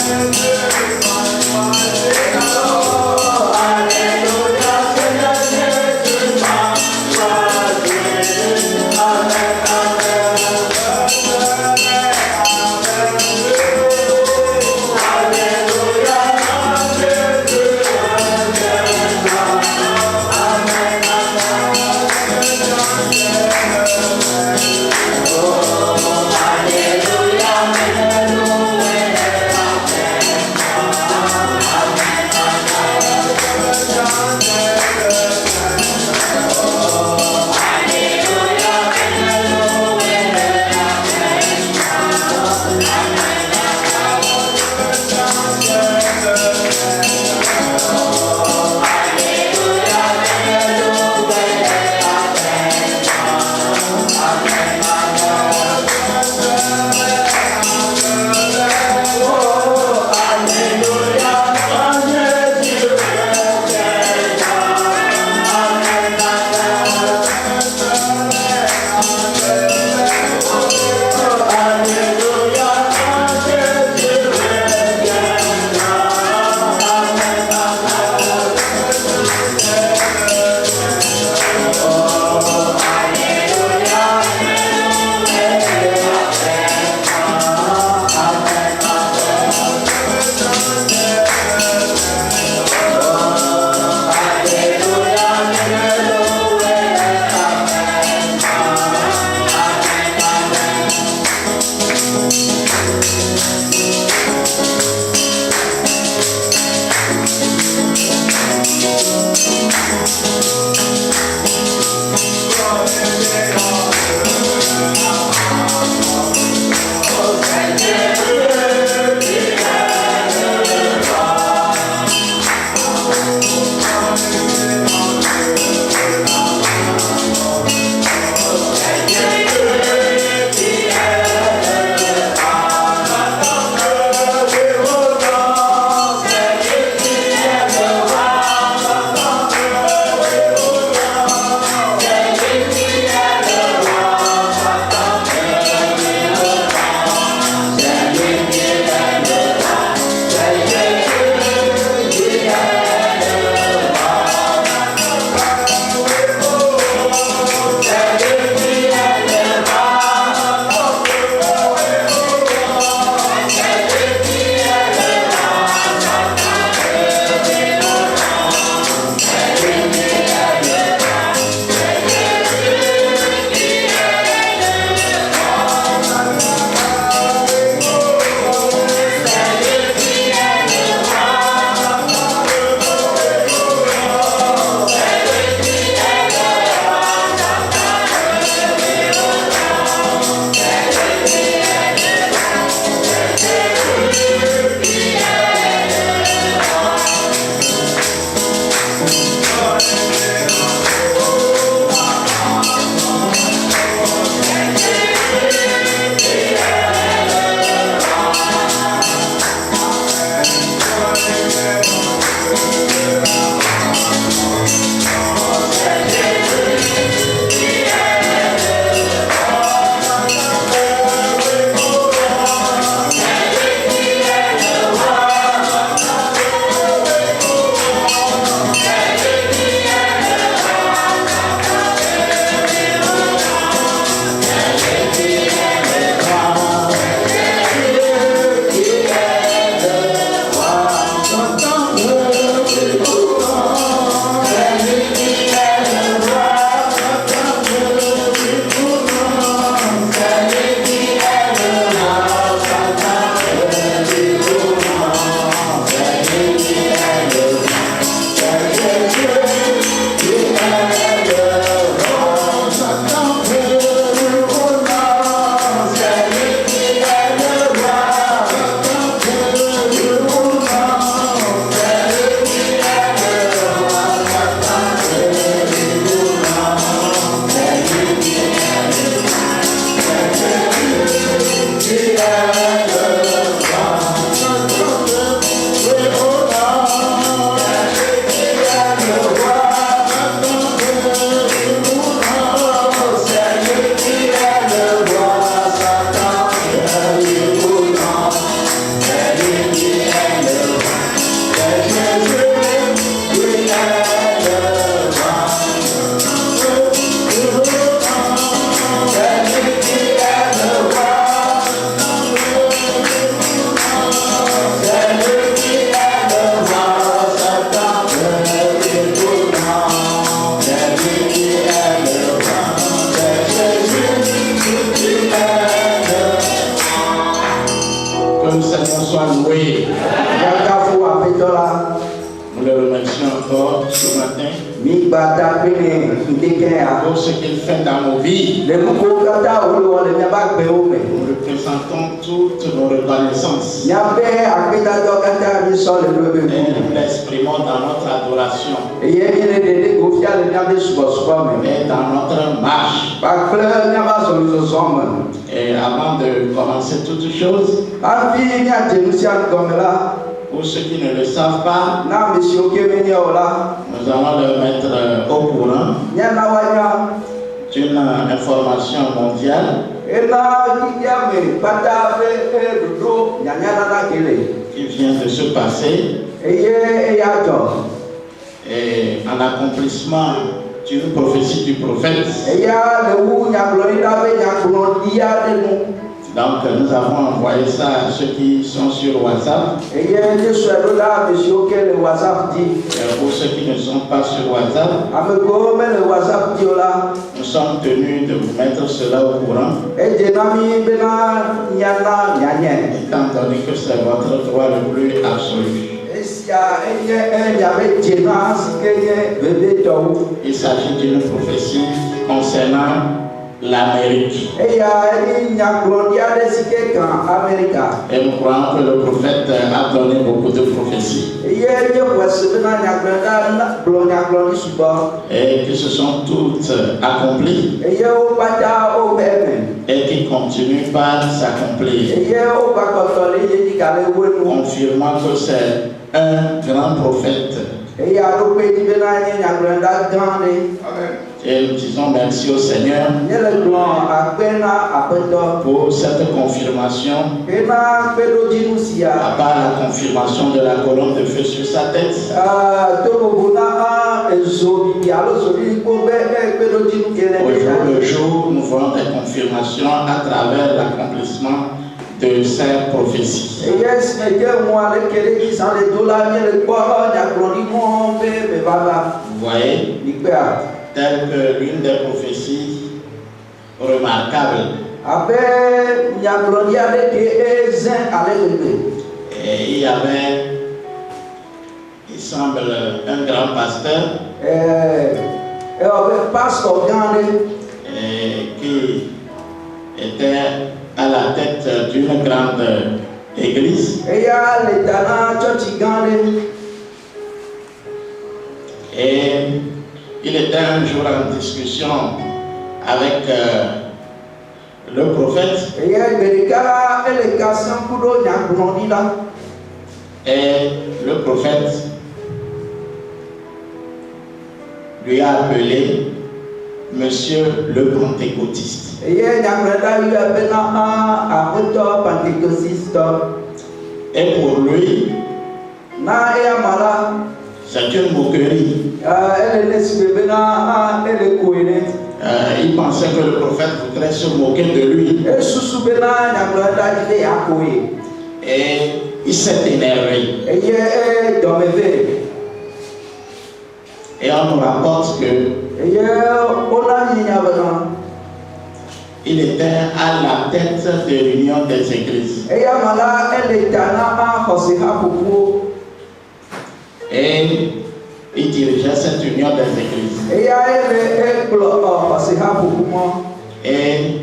Hallelujah. soit loué. Nous le remercions encore ce matin pour ce qu'il fait dans nos vies. Nous lui présentons toutes nos reconnaissances. Et nous l'exprimons dans notre adoration. Et dans notre marche. Et avant de commencer toutes choses, pour ceux qui ne le savent pas, nous allons le mettre au courant d'une information mondiale qui vient de se passer et en accomplissement d'une prophétie du prophète. Donc nous avons envoyé ça à ceux qui sont sur WhatsApp. Et pour ceux qui ne sont pas sur WhatsApp, nous sommes tenus de vous mettre cela au courant. Étant donné que c'est votre droit le plus absolu. Il s'agit d'une prophétie concernant l'Amérique. Et nous croyons que le prophète a donné beaucoup de prophéties. Et qui se sont toutes accomplies. Et qui continuent par s'accomplir. Confirmant que c'est un grand prophète. Et nous disons merci au Seigneur pour cette confirmation, à part la confirmation de la colonne de feu sur sa tête. Au jour le jour, nous voyons des confirmations à travers l'accomplissement de ces prophéties. Vous voyez, telle que l'une des prophéties remarquables. Et il y avait, il semble, un grand pasteur qui était à la tête d'une grande église. Et il était un jour en discussion avec le prophète. Et le prophète lui a appelé Monsieur le Pentecôtiste. Et pour lui, c'est une moquerie. Il pensait que le prophète voudrait se moquer de lui. Et il s'est énervé. Et on nous rapporte que il était à la tête de l'union des églises. Et il dirigeait cette union des églises. Et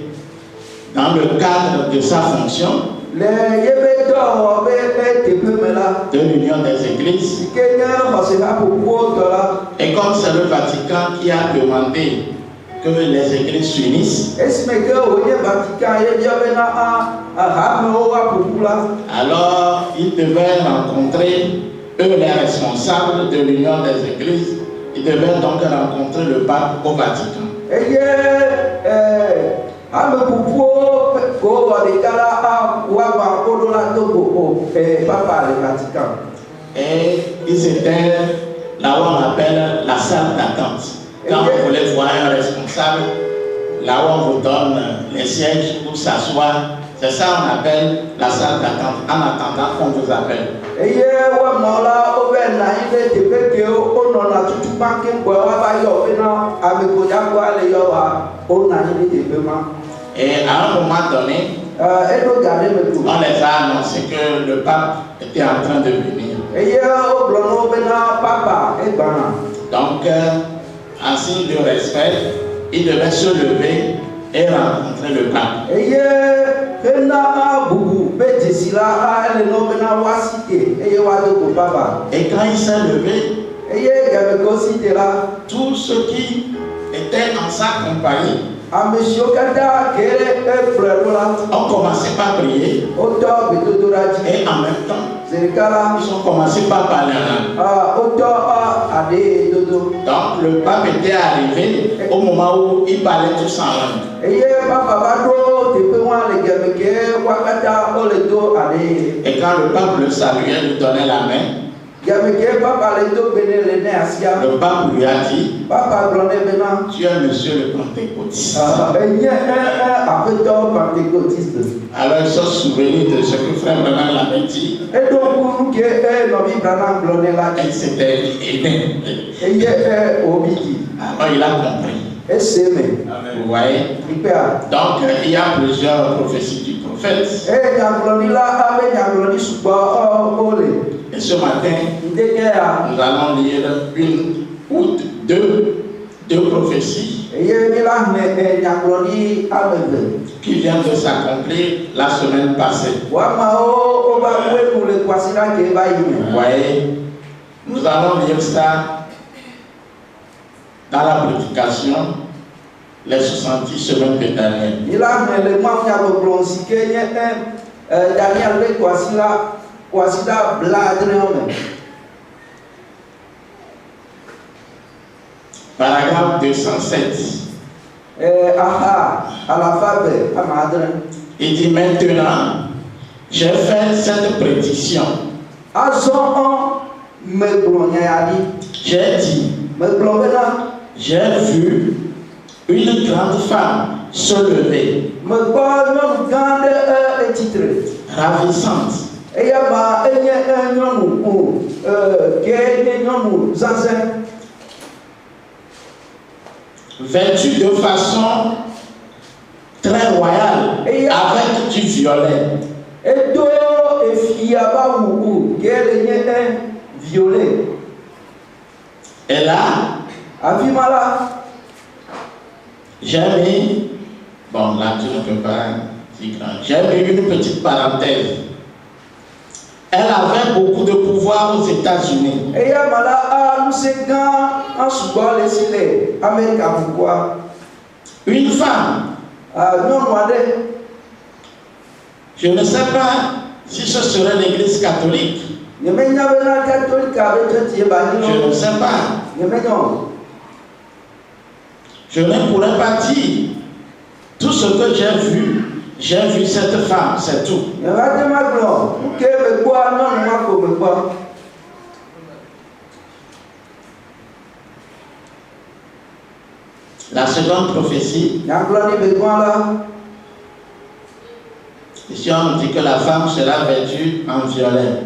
dans le cadre de sa fonction de l'union des églises, et comme c'est le Vatican qui a demandé que les églises s'unissent, alors il devait rencontrer les responsables de l'union des églises. Ils devaient donc rencontrer le pape au Vatican. Et ils étaient là où on appelle la salle d'attente. Quand vous voulez voir un responsable, là où on vous donne les sièges pour s'asseoir, c'est ça qu'on appelle la salle d'attente, en attendant qu'on vous appelle. Et à un moment donné, On les a annoncé que le pape était en train de venir. Donc, en signe de respect, il devait se lever et rencontrer le pape. Et quand il s'est levé, tous ceux qui étaient en sa compagnie ont commencé par prier et en même temps ils ont commencé par parler en langue. Donc le pape était arrivé au moment où il parlait tous en langue. Et quand le pape le saluait, lui donnait la main, le pape lui a dit: tu es monsieur le pentecôtiste. Alors ils sont souvenus de ce que frère Branham l'avait dit. Il s'était aidé. Alors il a compris. Vous voyez? Donc il y a plusieurs prophéties du prophète. Et ce matin, nous allons lire une ou deux prophéties qui viennent de s'accomplir la semaine passée. Vous voyez, nous allons lire ça dans la prédication, les 70 semaines de Daniel. Paragraphe 207. Il dit maintenant, j'ai fait cette prédiction. J'ai dit, j'ai vu une grande femme se lever, ravissante, vêtue de façon très royale, avec du violet. Et là, j'ai mis, bon là tu ne peux pas dire grand, j'ai mis une petite parenthèse. Elle avait beaucoup de pouvoir aux États-Unis. Une femme. Je ne sais pas si ce serait l'Église catholique. Je ne sais pas. Je ne pourrais pas dire tout ce que j'ai vu cette femme, c'est tout. La seconde prophétie, ici on dit que la femme sera vêtue en violet.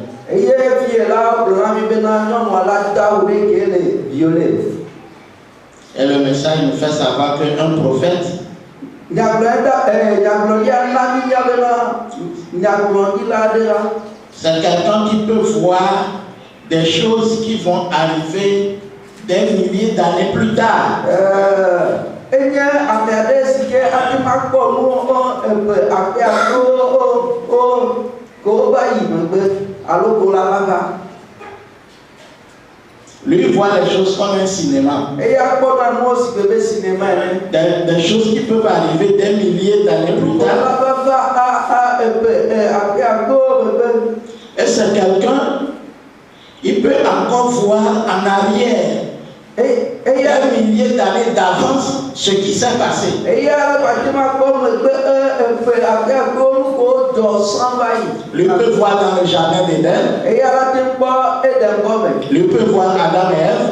Et le message nous fait savoir qu'un prophète c'est quelqu'un qui peut voir des choses qui vont arriver des milliers d'années plus tard. Lui voit les choses comme un cinéma. Des choses qui peuvent arriver des milliers d'années plus tard. Et c'est quelqu'un, il peut encore voir en arrière des milliers d'années d'avance ce qui s'est passé. Lui peut voir dans le jardin d'Éden. Lui peut voir Adam et Ève.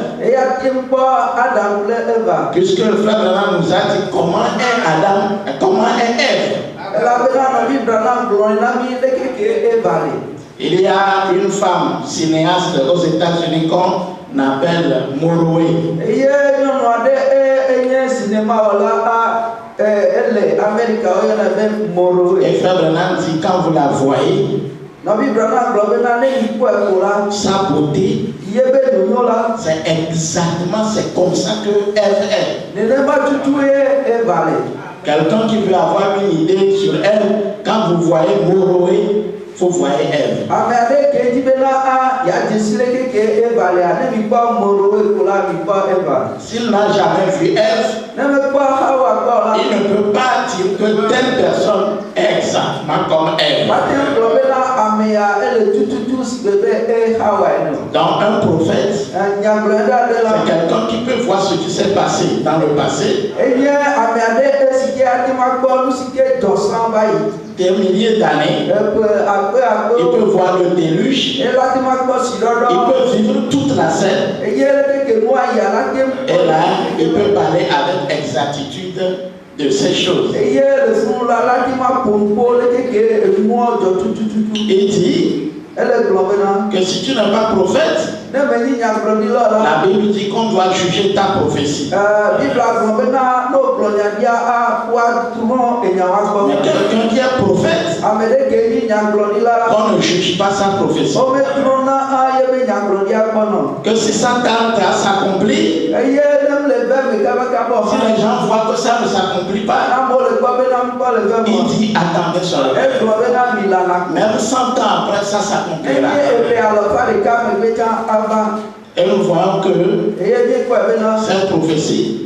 Puisque le frère Branham nous a dit comment est Adam, comment est Ève. Il y a une femme cinéaste aux États-Unis qu'on appelle Morrowe. elle est Amérique, il y en a même Moro. Et Frère Branham dit, quand vous la voyez, sa beauté, c'est exactement, c'est comme ça que Ève est. Quelqu'un qui veut avoir une idée sur elle, quand vous voyez Moroé, vous voyez Ève. S'il n'a jamais vu Ève, il ne peut pas dire que telle personne est exactement comme Ève. Donc un prophète, c'est quelqu'un qui peut voir ce qui s'est passé dans le passé. Des milliers d'années, il peut voir le déluge, il peut vivre toute la scène, et là, il peut parler avec exactitude de ces choses. Il dit que si tu n'es pas prophète, la Bible dit qu'on doit juger ta prophétie. Mais quelqu'un qui est prophète, on ne juge pas sa prophétie. Que si ça tarde à s'accomplir, si les gens voient que ça ne s'accomplit pas, il dit attendez seulement. Même 100 ans après, ça s'accomplira. Et nous voyons que cette prophétie,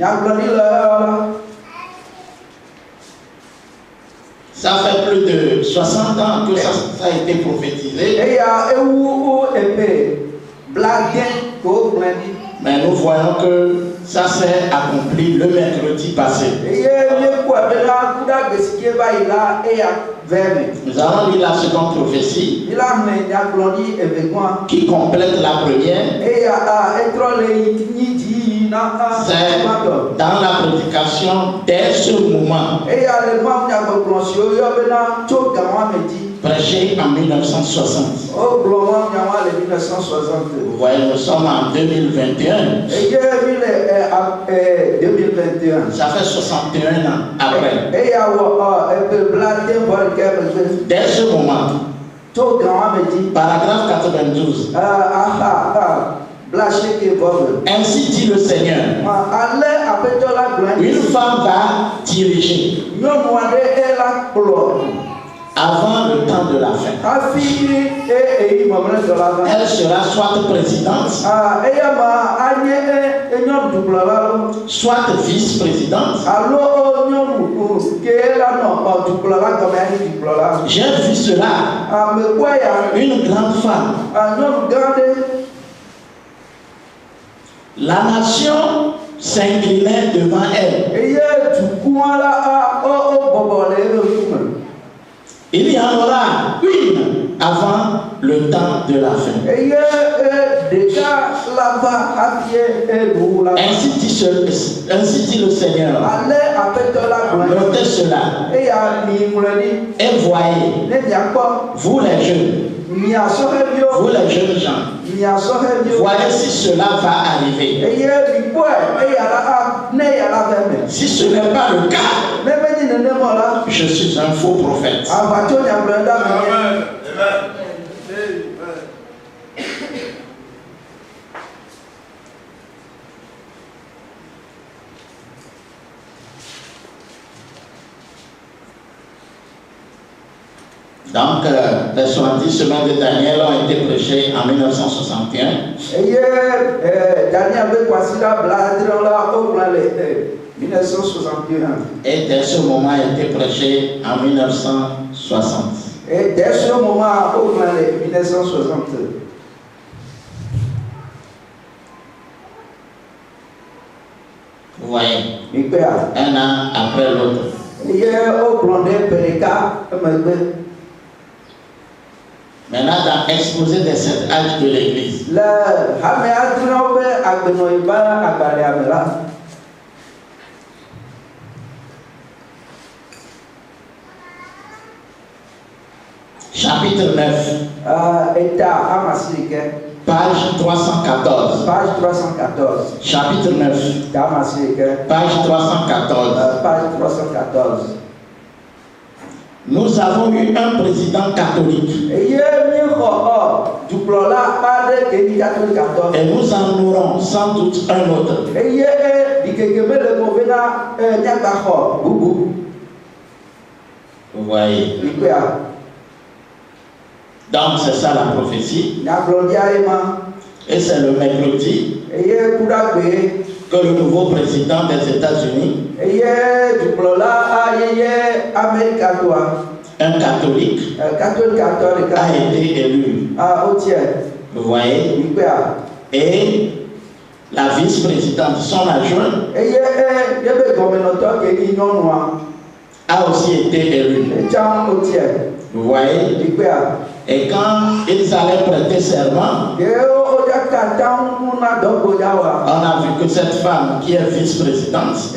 ça fait plus de 60 ans que ça a été prophétisé. Mais nous voyons que ça s'est accompli le mercredi passé. Nous allons lire la seconde prophétie qui complète la première. C'est dans la prédication dès ce moment, prêché en 1960. Vous voyez, nous sommes en 2021. Ça fait 61 ans après. Dès ce moment, paragraphe 92. Ainsi dit le Seigneur, une femme va diriger avant le temps de la fin. Elle sera soit présidente, soit vice-présidente. J'ai vu cela, une grande femme. La nation s'inclinait devant elle. Il y en aura une avant le temps de la fin. Ainsi dit le Seigneur. Notez cela. Et voyez, vous les jeunes, vous les jeunes gens, voyez si cela va arriver. Si ce n'est pas le cas, je suis un faux prophète. Donc, les 70 semaines de Daniel ont été prêchées en 1961. Et dès ce moment, a été prêché en 1960. Vous voyez, un an après l'autre. Maintenant, dans l'exposé des 7 âges de l'Église, chapitre 9. État Amasrike. Page 314. Page 314. Chapitre 9. Amasrike. Page 314. Page 314. Nous avons eu un président catholique. Et nous en aurons sans doute un autre. Vous voyez. Donc c'est ça la prophétie. Et c'est le mercredi que le nouveau président des États-Unis, un catholique, a été élu. Vous voyez. Et la vice-présidente, son adjoint, a aussi été élu. Vous voyez. Et quand ils allaient prêter serment, on a vu que cette femme qui est vice-présidente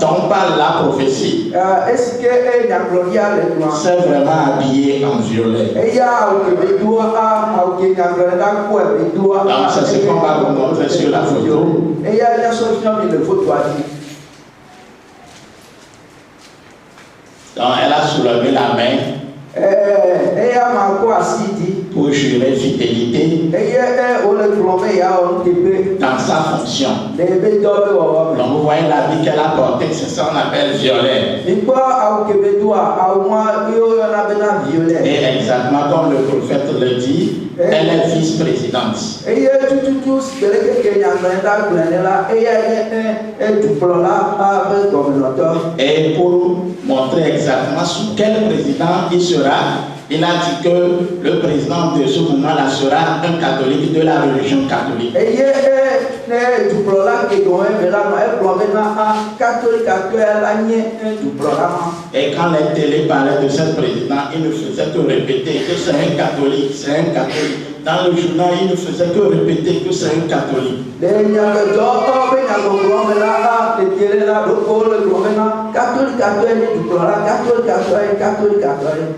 dont parle la prophétie, s'est vraiment habillée en violet. Donc c'est ce qu'on va vous montrer sur la photo. Donc elle a soulevé la main pour jurer fidélité dans sa fonction. Donc vous voyez l'habit qu'elle a porté, c'est ça qu'on appelle violet. Et exactement comme le prophète le dit, elle est vice-présidente. Et pour montrer exactement sous quel président il sera, il a dit que le président de ce moment-là sera un catholique de la religion catholique. Et quand les télés parlaient de ce président, il ne faisait que répéter que c'est un catholique, c'est un catholique. Dans le journal, il ne faisait que répéter que c'est un catholique.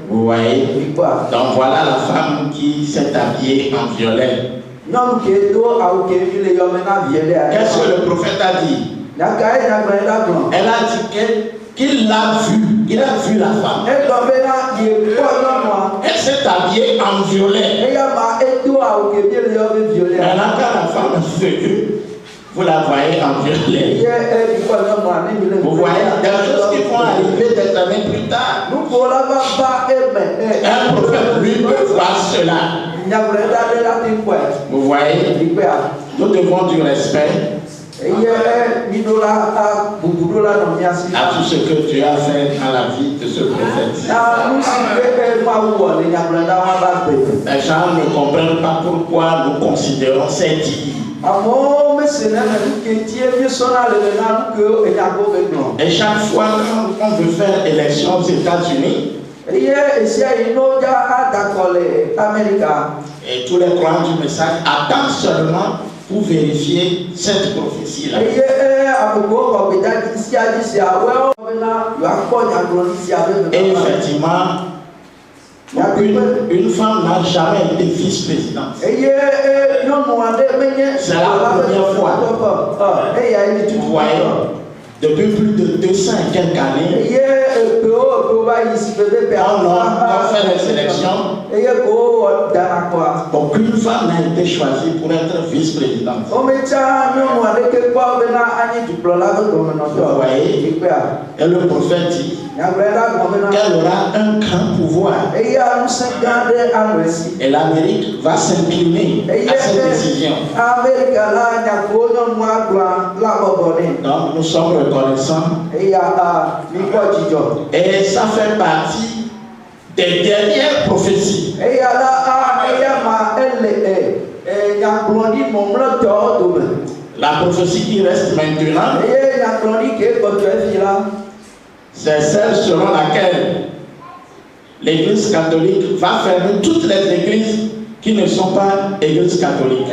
Vous voyez? Donc voilà la femme qui s'est habillée en violet. Qu'est-ce que le prophète a dit? Elle a dit qu'il l'a vu. Il a vu la femme. Elle s'est habillée en violet. Maintenant, quand la femme est venue, vous la voyez en violet. Vous voyez des choses qui vont arriver des années plus tard. Un prophète, lui, peut voir cela. Vous voyez, nous devons du respect à tout ce que tu as fait dans la vie de ce prophète. Les gens ne comprennent pas pourquoi nous considérons cette île. Et chaque fois qu'on veut faire élection aux États-Unis, et tous les croyants du message attendent seulement pour vérifier cette prophétie-là. Et effectivement, une femme n'a jamais été vice-présidente. C'est la première fois. Vous voyez, depuis plus de 200 et quelques années, on a fait les élections. Aucune femme n'a été choisie pour être vice-présidente. Vous voyez, et le prophète dit qu'elle aura un grand pouvoir. Et l'Amérique va s'incliner à cette décision. Donc nous sommes reconnaissants. Et ça fait partie des dernières prophéties. La prophétie qui reste maintenant, c'est celle selon laquelle l'Église catholique va fermer toutes les églises qui ne sont pas églises catholiques.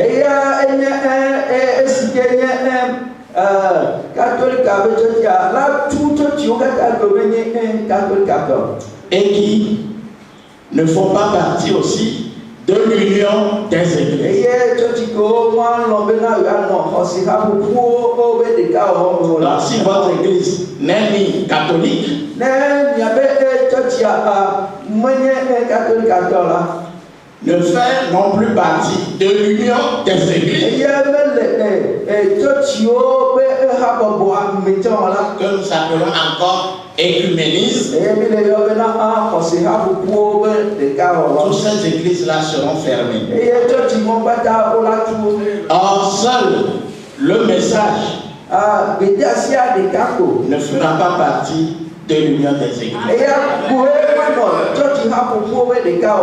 catholique avec church là tout church on a devenir un catholique catholique. Et qui ne font pas partie aussi de l'union des églises. Alors, si votre église n'est ni catholique, ne fait non plus partie de l'union des églises que nous appelons encore écuménisme, toutes ces églises-là seront fermées. Or, seul le message ne fera pas partie de l'union des églises.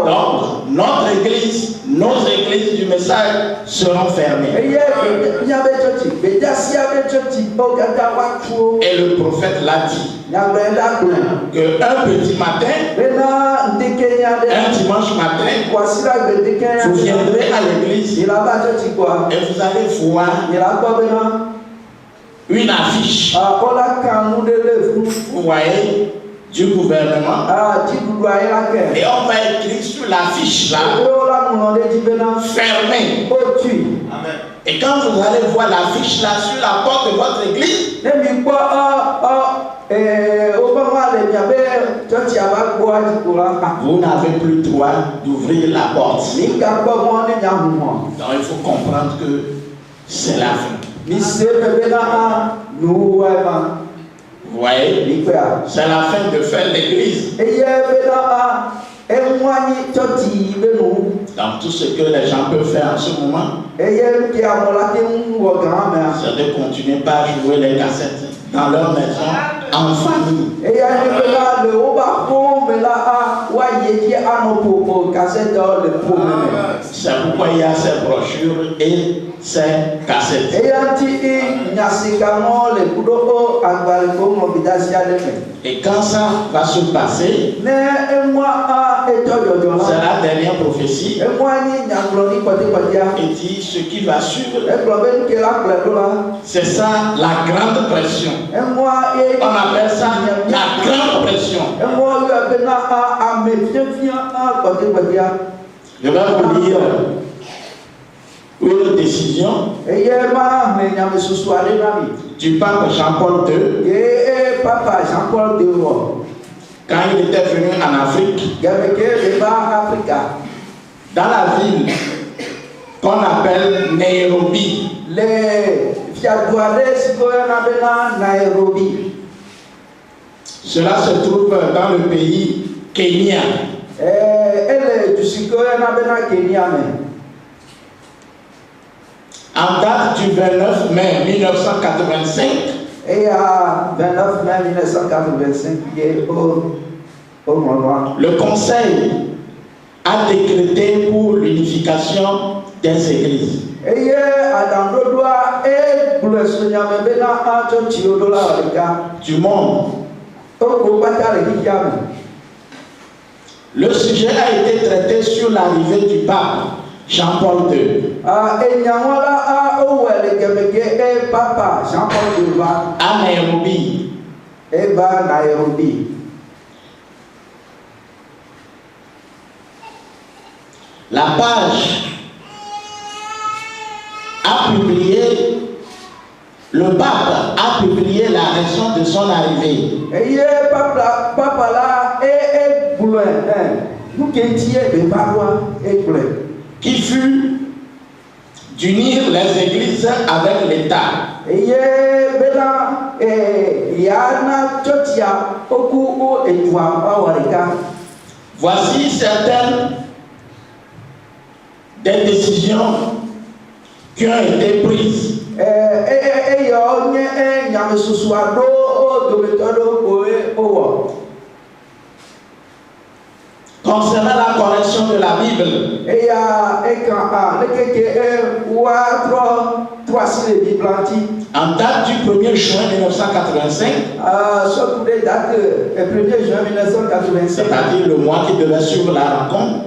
Donc, notre église, nos églises du message seront fermées. Et le prophète l'a dit qu'un petit matin, un dimanche matin, vous viendrez à l'église et vous allez voir une affiche, vous voyez, du gouvernement, et on va écrire sur l'affiche là, fermée. Amen. Et quand vous allez voir l'affiche là sur la porte de votre église, vous n'avez plus le droit d'ouvrir la porte. Donc il faut comprendre que c'est la fin. Vous voyez, c'est la fin de faire l'église. Donc tout ce que les gens peuvent faire en ce moment, c'est de continuer par jouer les cassettes dans leur maison en famille. C'est pourquoi il y a ces brochures et ces cassettes. Et quand ça va se passer, c'est la dernière prophétie. Et dit ce qui va suivre, c'est ça la grande pression. On appelle ça la grande pression. Je vais vous lire une décision du pape Jean-Paul II. Quand il était venu en Afrique, dans la ville qu'on appelle Nairobi. Cela se trouve dans le pays Kenya. En date du 29 mai 1985, le Conseil a décrété pour l'unification des églises. Du monde. Le sujet a été traité sur l'arrivée du pape Jean-Paul II à Nairobi. La page a publié, le pape a publié la raison de son arrivée. Qui fut d'unir les églises avec l'État. Voici certaines des décisions qui ont été prises. Concernant la correction de la Bible, en date du 1er juin 1985, c'est-à-dire le mois qui devait suivre la rencontre,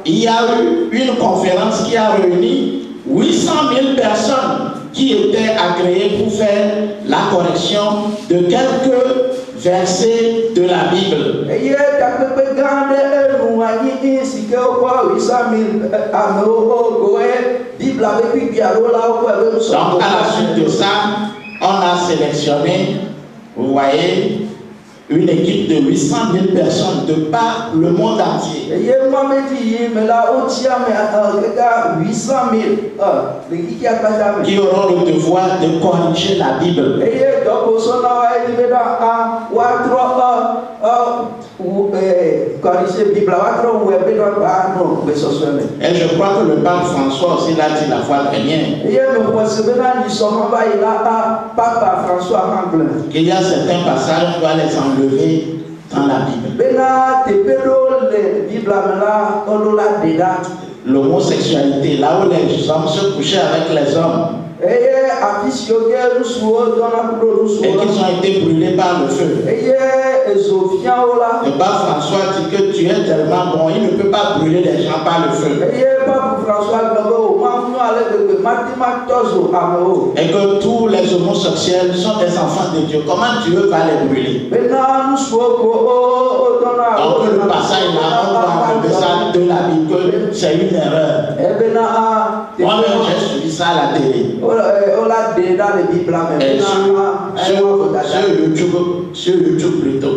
il y a eu une conférence qui a réuni 800 000 personnes qui étaient agréées pour faire la correction de quelques versets de la Bible. Donc à la suite de ça, on a sélectionné, vous voyez, une équipe de 800 000 personnes de par le monde entier. Qui auront le devoir de corriger la Bible. Et je crois que le pape François aussi l'a dit la fois dernière. Il y a certains passages, on doit les enlever dans la Bible. L'homosexualité, là où les hommes se couchaient avec les hommes. Et qu'ils ont été brûlés par le feu. Le pape François dit que tu es tellement bon, il ne peut pas brûler les gens par le feu. Et que tous les homosexuels sont des enfants de Dieu. Comment Dieu va les brûler? Donc le passage là, on doit enlever ça de la Bible, que c'est une erreur. Moi-même j'ai suivi ça à la télé. Sur YouTube plutôt.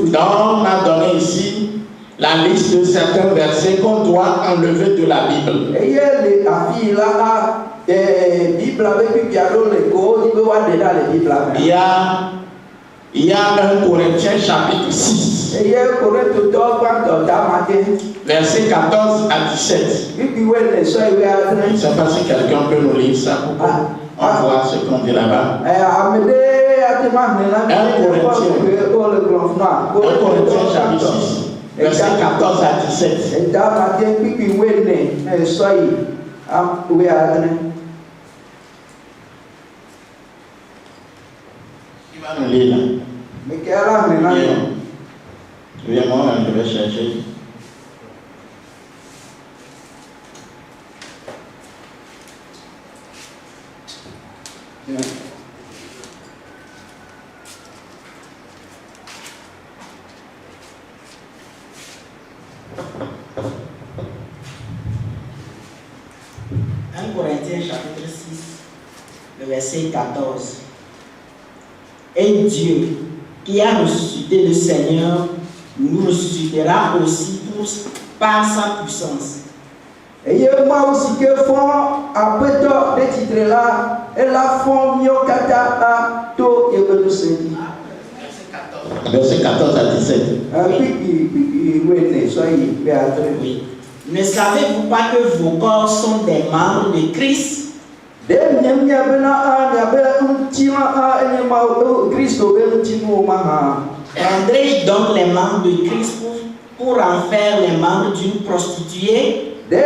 Donc on a donné ici la liste de certains versets qu'on doit enlever de la Bible. Il y a 1 Corinthiens chapitre 6. Verset 14 à 17. Je ne sais pas si quelqu'un peut nous lire ça pour qu'on voit ce qu'on dit là-bas. 1 Corinthiens chapitre 6. Verset 14 à 17. Qui va nous lire là? Viens, moi, je vais chercher. Yeah. Corinthiens chapitre 6, le verset 14. Et Dieu, qui a ressuscité le Seigneur, nous ressuscitera aussi par sa puissance. Et moi aussi que font après toi des titres là, et la font mieux qu'à tout et que nous sommes. Verset 14 à 17. Oui. Ne savez-vous pas que vos corps sont des membres de Christ? Prendrai-je donc les membres de Christ pour en faire les membres d'une prostituée? Loin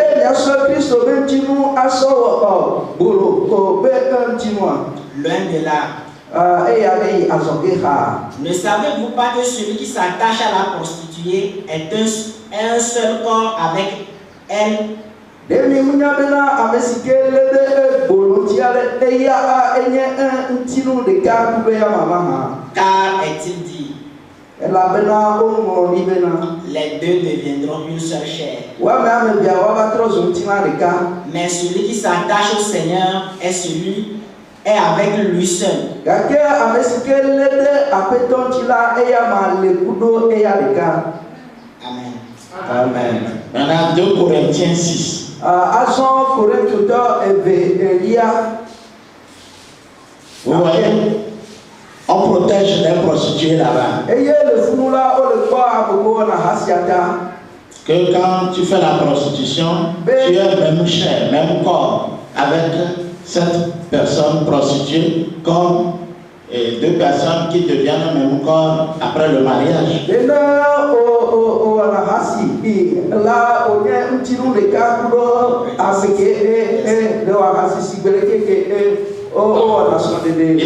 de là. Ne savez-vous pas que celui qui s'attache à la prostituée est un seul corps avec elle? Car est-il dit, les deux deviendront une seule chair. Mais celui qui s'attache au Seigneur est avec lui seul. Amen. Amen. Maintenant 2 Corinthiens 6. Vous voyez, on protège les prostituées là-bas. Que quand tu fais la prostitution, tu es même chair, même corps avec cette personne prostituée comme deux personnes qui deviennent le même corps après le mariage. Il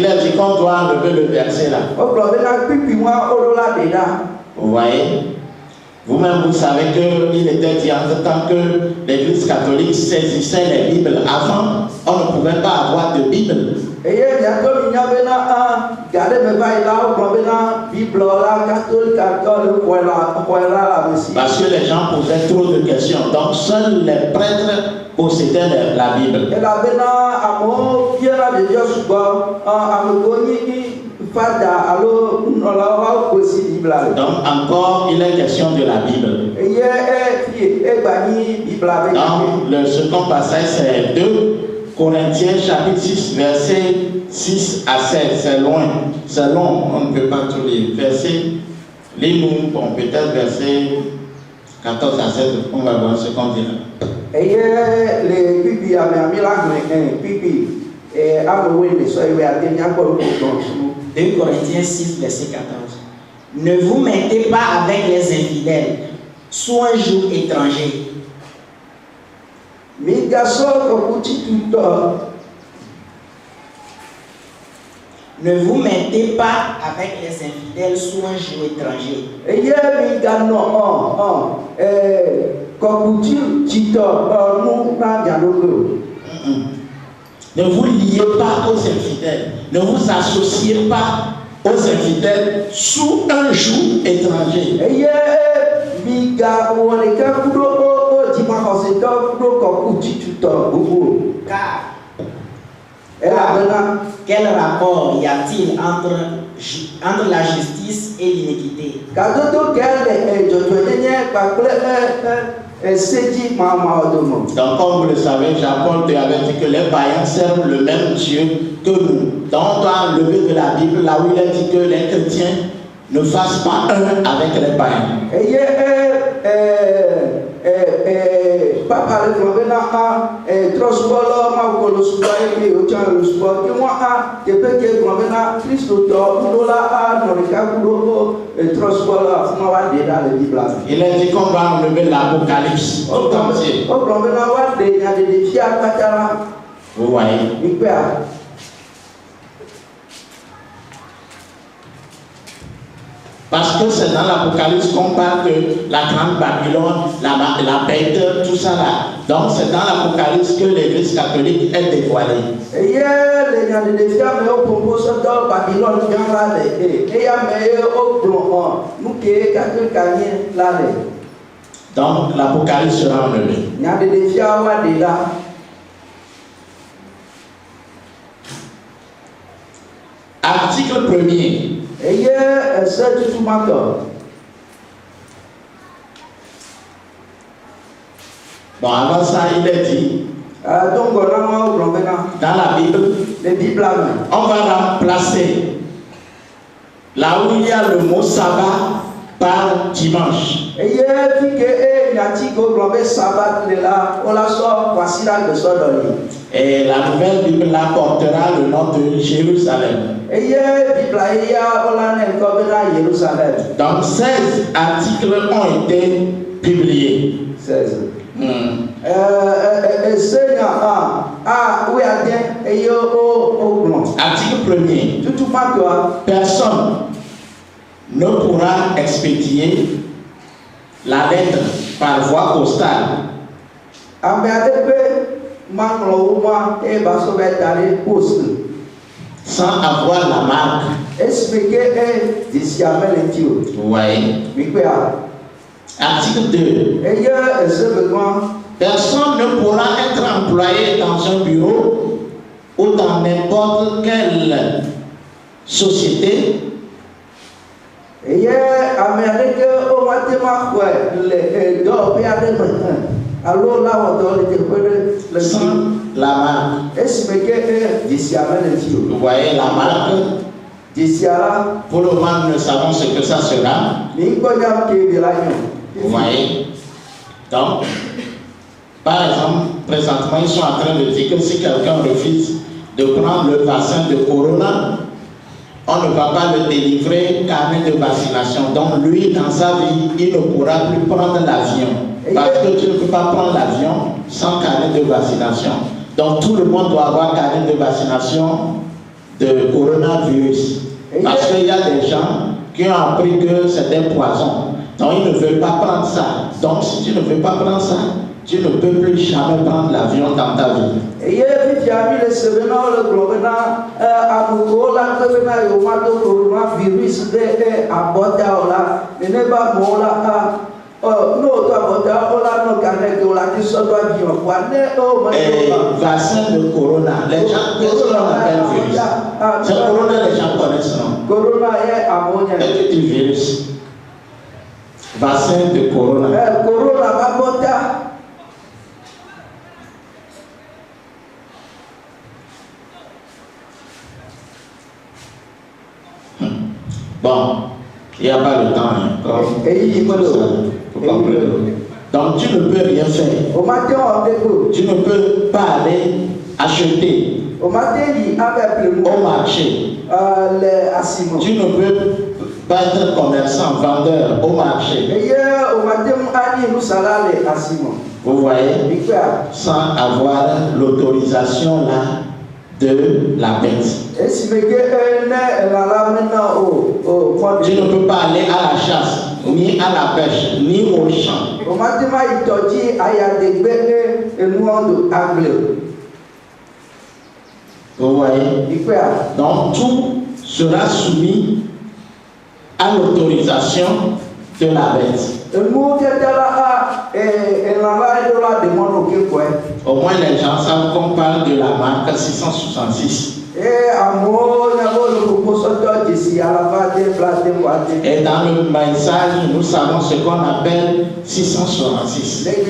a dit qu'on doit enlever le verset là. Vous voyez? Vous-même, vous savez qu'il était dit en temps que l'Église catholique saisissait les Bibles. Avant, on ne pouvait pas avoir de Bible. Et il y a comme il y avait là, gardez mes bails là, vous prenez la Bible là, catholique, la Messie. Parce que les gens posaient trop de questions. Donc, seuls les prêtres possédaient la Bible. Et là, à mon bien là, de Dieu, à me connaître. Donc encore, il est question de la Bible. Donc le second passage, c'est 2 Corinthiens chapitre 6, verset 6 à 7. C'est loin, c'est long, on ne peut pas tous les versets. Lis-nous, bon, peut-être verset 14 à 7, on va voir ce qu'on dit là. Et les pipis avaient mis la pipi. Et à le les soins, il y a des gens qui 2 Corinthiens 6, verset 14. Ne vous mettez pas avec les infidèles, sous un joug étranger. Ne vous mettez pas avec les infidèles sous un joug étranger. Ne vous liez pas aux infidèles. Ne vous associez pas aux infidèles sous un joug étranger. Car quel rapport y a-t-il entre la justice et l'iniquité? Donc, comme vous le savez, Jean-Paul avait dit que les païens servent le même Dieu que nous. Donc, on doit lever de la Bible là où il a dit que les chrétiens ne fassent pas un avec les païens. Il a dit qu'on va enlever l'Apocalypse tout entier. Vous voyez? Parce que c'est dans l'Apocalypse qu'on parle de la grande Babylone, la bête, tout ça là. Donc c'est dans l'Apocalypse que l'Église catholique est dévoilée. Donc l'Apocalypse sera enlevé. Article 1er. Bon, avant ça, il est dit dans la Bible, on va remplacer là où il y a le mot sabbat par dimanche. Et la nouvelle Bible là portera le nom de Jérusalem. Donc 16 articles ont été publiés. 16. Article 1er. Personne ne pourra expédier la lettre par voie postale sans avoir la marque. Vous voyez? Article 2. Personne ne pourra être employé dans un bureau ou dans n'importe quelle société sans la marque. Vous voyez la marque? Pour le moment, nous ne savons ce que ça sera. Vous voyez? Donc, par exemple, présentement, ils sont en train de dire que si quelqu'un refuse de prendre le vaccin de Corona, on ne va pas le délivrer carnet de vaccination. Donc, lui, dans sa vie, il ne pourra plus prendre l'avion. Parce que tu ne peux pas prendre l'avion sans carnet de vaccination. Donc, tout le monde doit avoir carnet de vaccination de coronavirus. Parce qu'il y a des gens qui ont appris que c'est un poison. Donc ils ne veulent pas prendre ça. Donc si tu ne veux pas prendre ça, tu ne peux plus jamais prendre l'avion dans ta vie. Et puis ami le sevena le globena amugola sevena yo mato coronavirus de abota ola ne ba mola no to abota ola no kane que ola ti so do avion kwa ne o vaccin de corona, les gens qu'est-ce qu'on appelle virus? C'est corona, les gens connaissent non? Corona est ammonia. Qu'est-ce que tu virus? Vaccin de corona. Corona va bota. Bon, il n'y a pas le temps. Donc tu ne peux rien faire. Tu ne peux pas aller acheter au marché. Tu ne peux pas être commerçant, vendeur au marché. Vous voyez, sans avoir l'autorisation là de la bête. Tu ne peux pas aller à la chasse, ni à la pêche, ni au champ. Vous voyez? Donc tout sera soumis à l'autorisation de la bête. Au moins les gens savent qu'on parle de la marque 666. Et dans le message, nous savons ce qu'on appelle 666. Et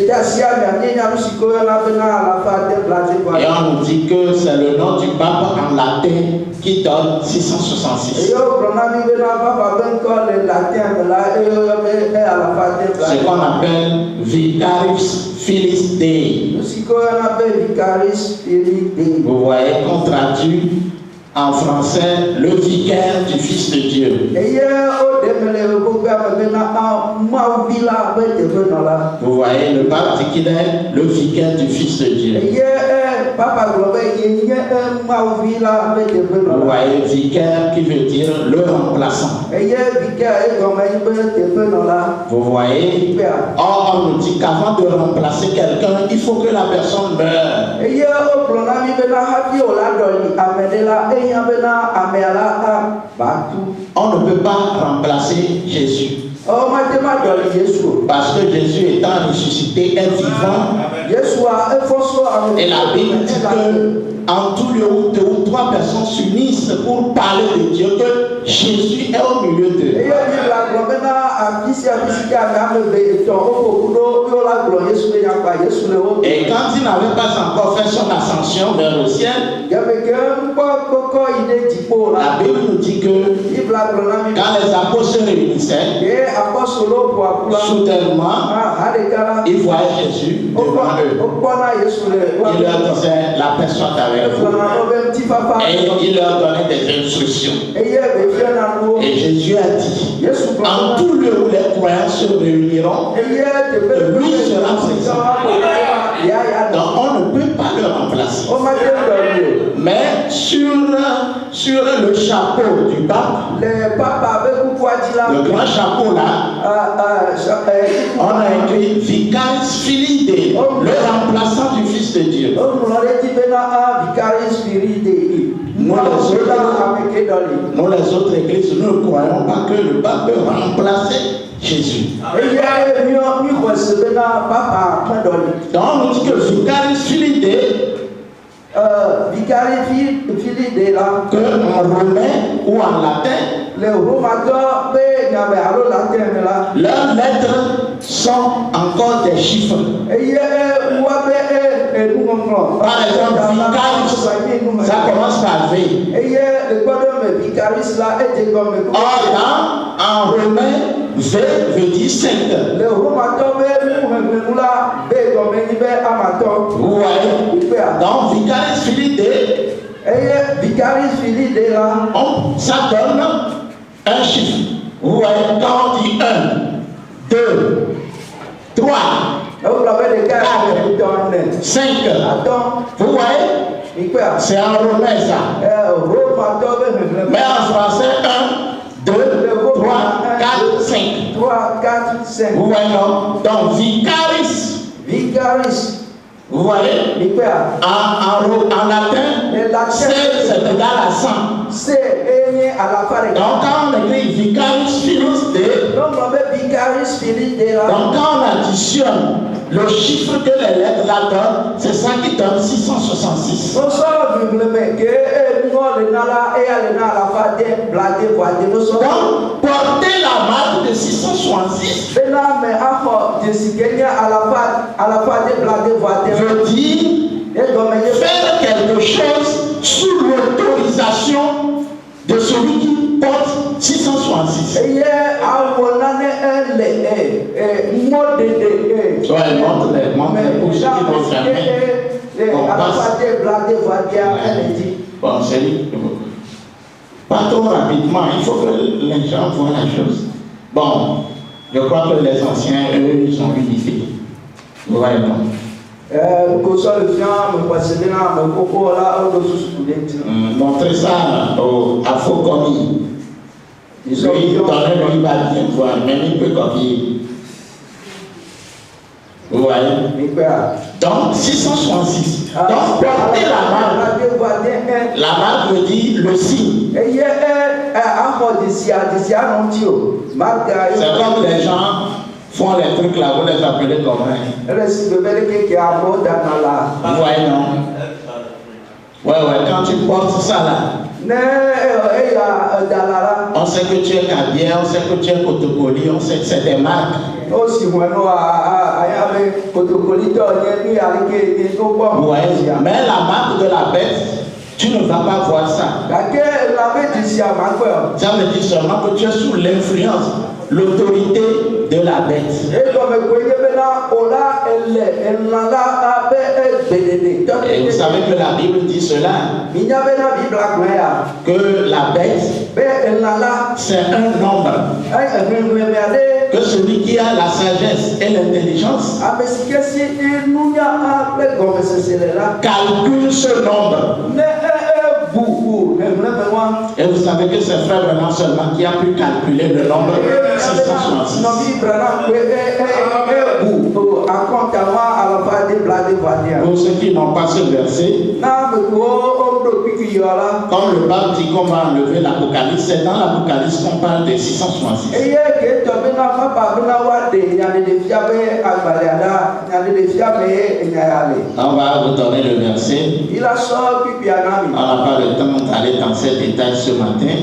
on nous dit que c'est le nom du pape en latin qui donne 666. Ce qu'on appelle Vicarius Filii Dei. Vous voyez qu'on traduit en français le vicaire du Fils de Dieu. Vous voyez, le pape dit qu'il est le vicaire du Fils de Dieu. Vous voyez, vicaire qui veut dire le remplaçant. Vous voyez, or on nous dit qu'avant de remplacer quelqu'un, il faut que la personne meure. On ne peut pas remplacer Jésus. Parce que Jésus étant ressuscité est vivant. Et la Bible dit que en tout lieu où deux ou trois personnes s'unissent pour parler de Dieu, que Jésus est au milieu d'eux. Et quand il n'avait pas encore fait son ascension vers le ciel, la Bible nous dit que quand les apôtres se réunissaient, soudainement, ils voyaient Jésus devant eux. Il leur disait, la paix soit avec vous. Et il leur donnait des instructions. Et Jésus a dit, en tout lieu où les croyants se réuniront, lui sera présent. Donc on ne peut pas le remplacer. Mais sur le chapeau du pape, le grand chapeau là, on a écrit Vicarius Filii Dei, le remplaçant du Fils de Dieu. Nous les autres églises, nous ne croyons pas que le pape peut remplacer Jésus. Donc on nous dit que Vicarius Filii Dei, que en romain ou en latin, leurs lettres sont encore des chiffres. Par exemple, Vicarius, ça commence par V. Or, en romain, V veut dire 5. Vous voyez? Donc, Vicarius Filii Dei, ça donne un chiffre. Vous voyez, quand on dit 1, 2, 3, 4, 5, vous voyez? C'est en romain ça. Mais en français, 1, 2, 3, 4, 5. 5. Vous voyez, non? Donc, vicaris. Vicaris. Vous voyez? En latin, c'est égal à 100. C'est à la fin. Donc, quand on écrit vicaris filis de, donc quand on additionne le chiffre que les lettres là donnent, c'est ça qui donne 666. Donc, porter la marque de 666 veut dire faire quelque chose sous l'autorisation de celui qui porte 666. Montre pour ceux qui n'ont jamais. Bon, c'est lui. Pas trop rapidement, il faut que les gens voient la chose. Bon, je crois que les anciens, eux, ils sont unifiés. Vous voyez, non? Montrez ça à faux commis. Lui, il va bien voir, même il peut copier. Vous voyez? Donc, 666. Donc, porter la marque veut dire le signe. C'est comme les gens font les trucs là, vous les appelez comment? Vous voyez, non? Ouais, quand tu portes ça là, on sait que tu es Kabien, on sait que tu es Kotokoli, on sait que c'est des marques. Vous voyez, mais la marque de la bête, tu ne vas pas voir ça. Ça veut dire seulement que tu es sous l'influence, l'autorité de la bête. Et vous savez que la Bible dit cela, que la bête, c'est un nombre, que celui qui a la sagesse et l'intelligence calcule ce nombre. Et vous savez que c'est Frère Bernard seulement qui a pu calculer le nombre 666. Pour ceux qui n'ont pas ce verset, comme le pape dit qu'on va enlever l'Apocalypse, c'est dans l'Apocalypse qu'on parle de 666. On va vous donner le verset. On n'a pas le temps d'aller dans ces détails ce matin.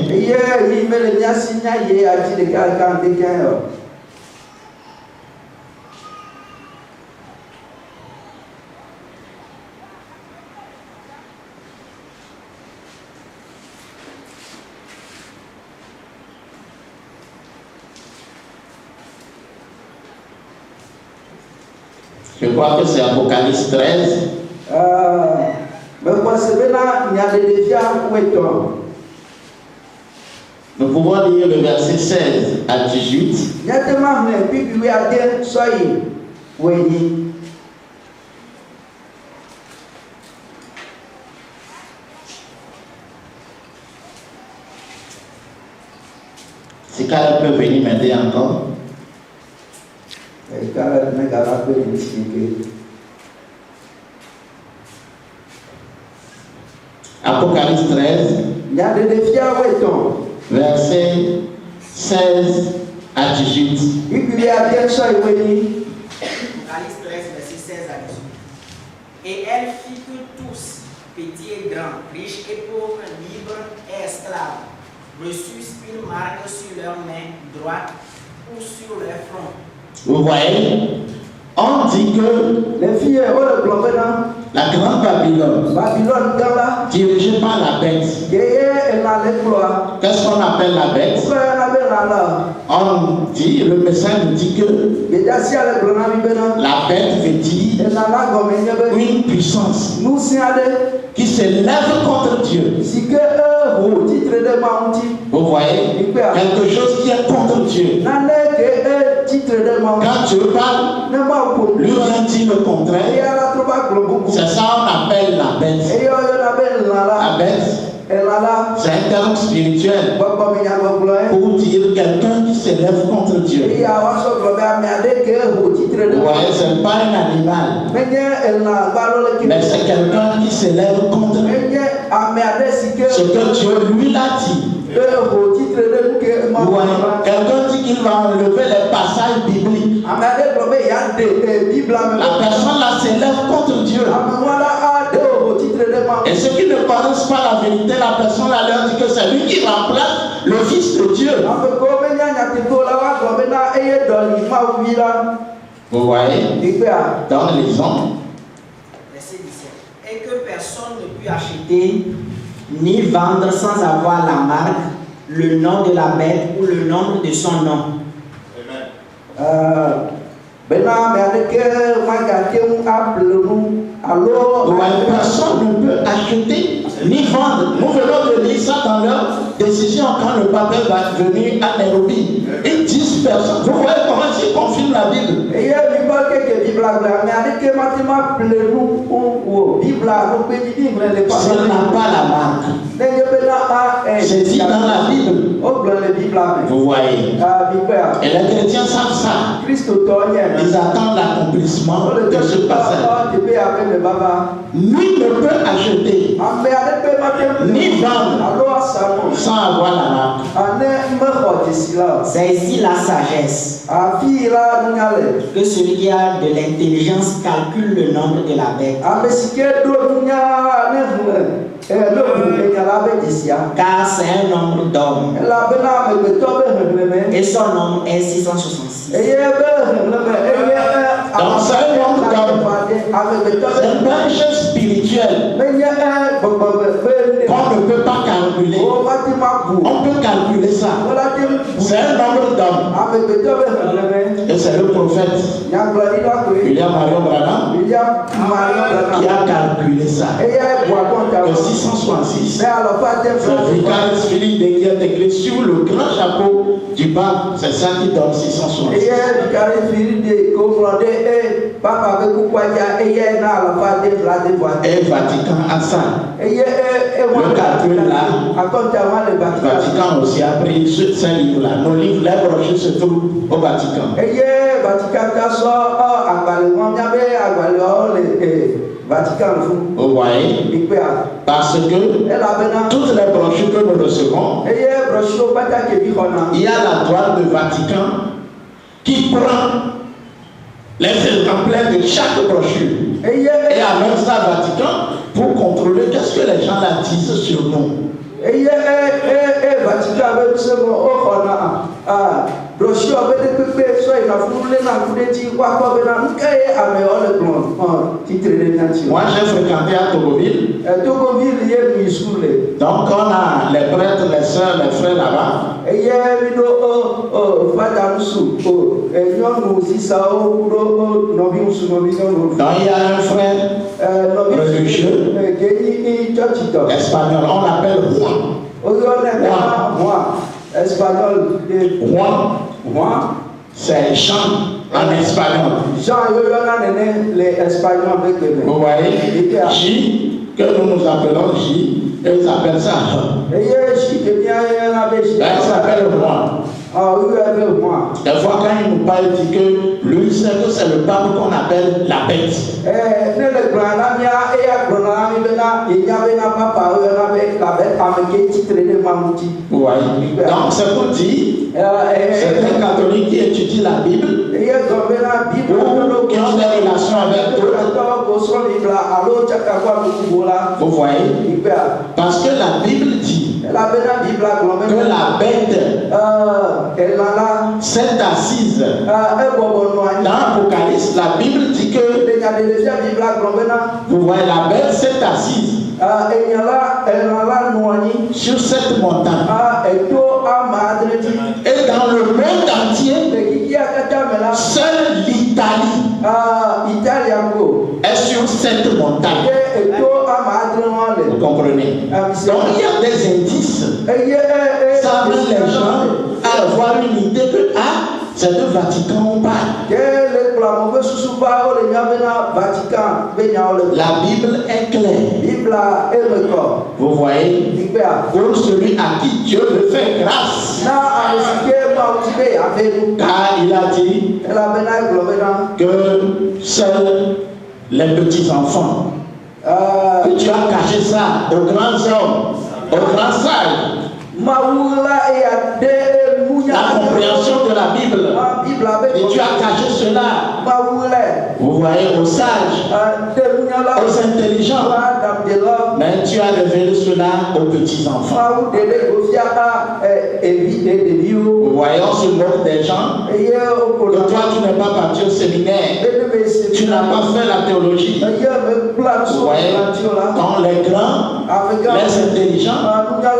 Je crois que c'est Apocalypse 13. Nous pouvons lire le verset 16 à 18. Si quelqu'un peut venir m'aider encore. Apocalypse 13, verset 16 à 18. Apocalypse 13, verset 16 à 18. Et elle fit que tous, petits et grands, riches et pauvres, libres et esclaves, reçussent une marque sur leur main droite ou sur leur front. Vous voyez, on dit que les filles, la grande Babylone, dirigée par la bête, qu'est-ce qu'on appelle la bête? On dit, le message nous dit que la bête veut dire une puissance qui s'élève contre Dieu. Vous voyez, quelque chose qui est contre Dieu. Quand Dieu parle, lui vient dire le contraire. C'est ça qu'on appelle la bête. La bête C'est un terme spirituel pour dire quelqu'un qui s'élève contre Dieu. Vous voyez, ce n'est pas un animal, mais c'est quelqu'un qui s'élève contre ce que Dieu lui l'a dit. Vous voyez, quelqu'un dit qu'il va enlever les passages bibliques. La personne là s'élève contre Dieu. Et ceux qui ne connaissent pas la vérité, la personne là leur dit que c'est lui qui remplace le Fils de Dieu. Vous voyez, dans l'exemple. Verset 17. Et que personne ne peut acheter ni vendre sans avoir la marque, le nom de la bête ou le nombre de son nom. Personne ne peut acheter ni vendre. Nous venons de lire ça dans leur décision quand le pape va venir à Nairobi. Ils disent personne. Vous voyez comment ils confirment la Bible. Ça n'a pas la marque. C'est dit dans la Bible. Vous voyez. Et les chrétiens savent ça. Ils attendent l'accomplissement de ce passage. Lui ne peut acheter ni vendre sans avoir la marque. C'est ici la sagesse. Que celui qui a de l'intelligence calcule le nombre de la bête. Car c'est un nombre d'hommes. Et son nombre est 666. Donc c'est un nombre d'hommes. C'est une chose spirituelle qu'on ne peut pas calculer. On peut calculer ça. C'est un nombre d'hommes. Et c'est le prophète William Marion Branham qui a calculé ça. Que 666. C'est Vicaris Philippe qui a écrit sur le grand chapeau du pape. C'est ça qui donne 666. Et Vatican a ça. Le calcul là, Vatican aussi a pris ce livre-là. Nos livres, les brochures se trouvent au Vatican. Vous voyez? Parce que toutes les brochures que nous recevons, il y a la douane de Vatican qui prend les exemplaires de chaque brochure et amène ça à Vatican pour contrôler qu'est-ce que les gens là disent sur nous. Moi j'ai fréquenté à Togoville. Donc on a les prêtres, les soeurs, les frères là-bas. Donc il y a un frère religieux espagnol, on l'appelle Juan. C'est Jean en espagnol. Vous voyez, J, que nous appelons J, et ils appellent ça. Il s'appelle Juan. Des fois, quand il nous parle, il dit que lui, c'est le pape qu'on appelle la bête. Vous voyez? Donc, c'est pour dire, c'est un catholique qui étudie la Bible, ou qui ont des relations avec d'autres. Vous voyez? Parce que la Bible dit que la bête s'est assise. Dans l'Apocalypse, la Bible dit que vous voyez, la bête s'est assise sur cette montagne. Et dans le monde entier, seule l'Italie est sur cette montagne. Vous comprenez? Donc il y a des indices. Ça amène les gens à avoir une idée que c'est de Vatican on parle. La Bible est claire. Vous voyez, pour celui à qui Dieu veut faire grâce. Car il a dit que seuls les petits enfants, que tu as caché ça aux grands hommes, aux grands sages. La compréhension de la Bible. Et tu as caché cela. Vous voyez, aux sages, aux intelligents. Mais tu as révélé cela aux petits enfants. Vous voyez, on se moque des gens. Que toi, tu n'es pas parti au séminaire. Tu n'as pas fait la théologie. Vous voyez, dans les grands, les intelligents,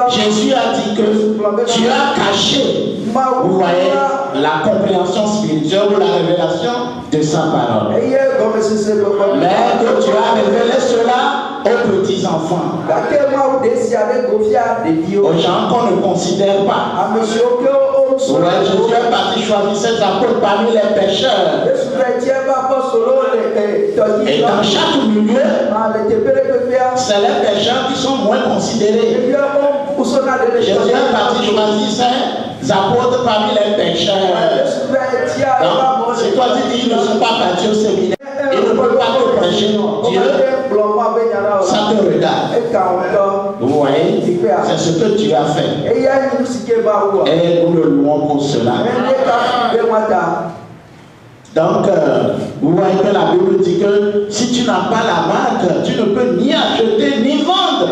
Jésus a dit que tu as caché, vous voyez, la compréhension spirituelle ou la révélation de sa parole. Mais que tu as révélé cela aux petits enfants, aux gens qu'on ne considère pas. Ouais, Jésus est parti choisir ses apôtres parmi les pécheurs. Et dans chaque milieu, c'est les pécheurs qui sont moins considérés. Jésus est parti choisir ses apôtres parmi les pécheurs. Donc, c'est toi qui dis qu'ils ne sont pas partis au séminaire. Ils ne peuvent pas te prêcher Dieu. Ça te regarde. Vous voyez, c'est ce que tu as fait. Et nous le louons pour cela. Donc, vous voyez que la Bible dit que si tu n'as pas la marque, tu ne peux ni acheter ni vendre.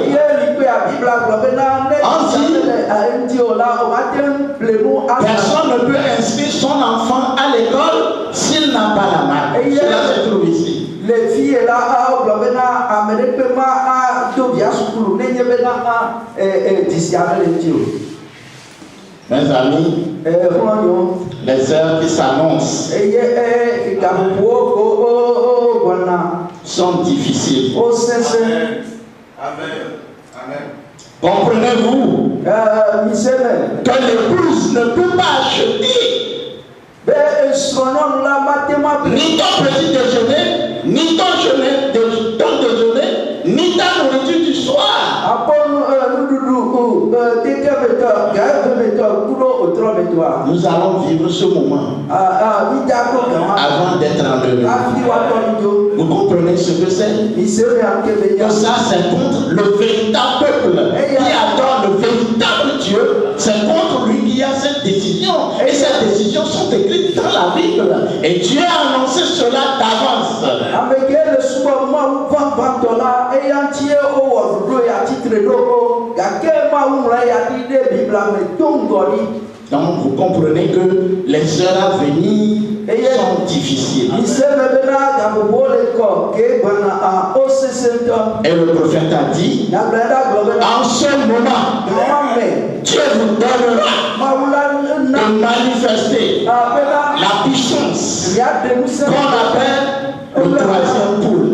Personne ne peut inscrire son enfant à l'école s'il n'a pas la marque. Cela se trouve ici. Les filles là, mes amis, les heures qui s'annoncent sont difficiles. Comprenez-vous que l'épouse ne peut pas acheter ni ton petit déjeuner, ni ton déjeuner, ni ta nourriture du soir. Nous allons vivre ce moment avant d'être enlevés. Vous comprenez ce que c'est? Que ça, c'est contre le véritable peuple qui adore le véritable Dieu. C'est contre lui qu'il y a cette décision. Et ces décisions sont écrites dans la Bible. Et Dieu a annoncé cela d'avance. Donc vous comprenez que les heures à venir sont difficiles. Et le prophète a dit, en ce moment, Dieu vous donnera de manifester la puissance qu'on appelle le troisième poule.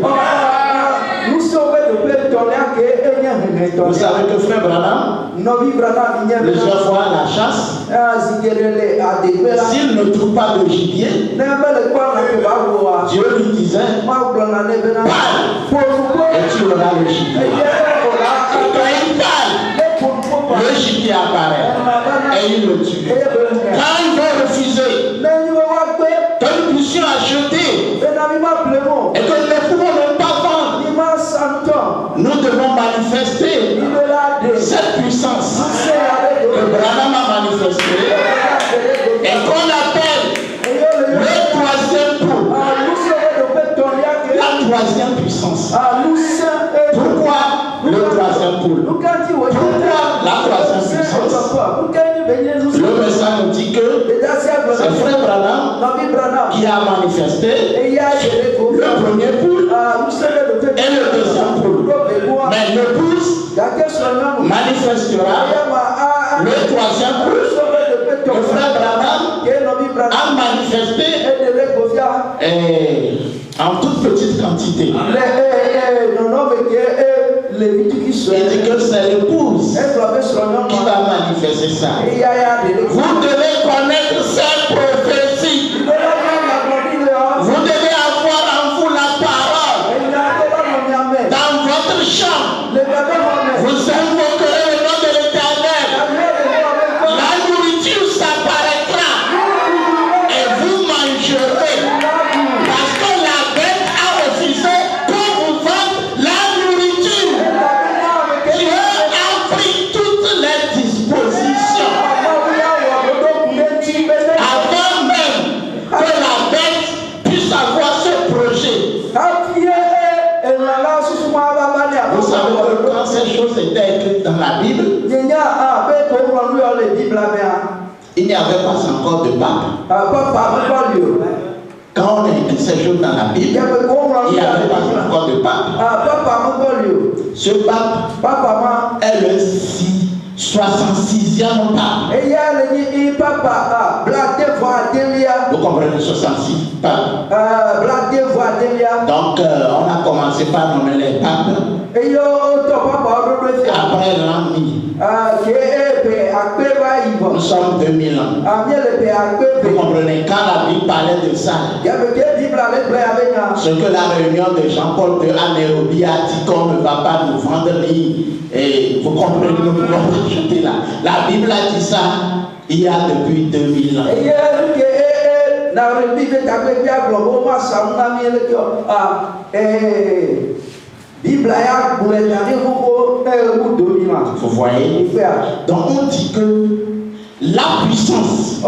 Vous savez que frère Branham, plusieurs fois à la chasse, s'il ne trouve pas de gibier, Dieu lui disait, parle, et tu auras le gibier. Et quand il parle, le gibier apparaît, et il le tue. Quand il va refuser que nous puissions acheter, et que nous ne pouvons même pas vendre, nous devons manifester cette puissance que Branham a manifestée et qu'on appelle le troisième poule, la troisième puissance. Pourquoi le troisième poule? Pourquoi la troisième puissance? Le message nous dit que c'est frère Branham qui a manifesté le premier poule et le deuxième poule. Mais le pouce manifestera le troisième poule que frère Branham a manifesté en toute petite quantité. Il dit que c'est l'épouse qui va manifester ça. Vous devez connaître cette prophétie. Vous devez avoir en vous la il n'y avait pas encore de pape. Quand on a écrit ces choses dans la Bible, il n'y avait pas encore de pape. Ce pape est le 66e pape. Vous comprenez, 66 papes. Donc, on a commencé par nommer les papes. Après l'an 1000. Nous sommes 2000 ans. Vous comprenez, quand la Bible parlait de ça, ce que la réunion de Jean-Paul II à Nairobi a dit qu'on ne va pas nous vendre ni. Et vous comprenez, nous pouvons ajouter là. La Bible a dit ça il y a depuis 2000 ans. Vous voyez? Donc on dit que la puissance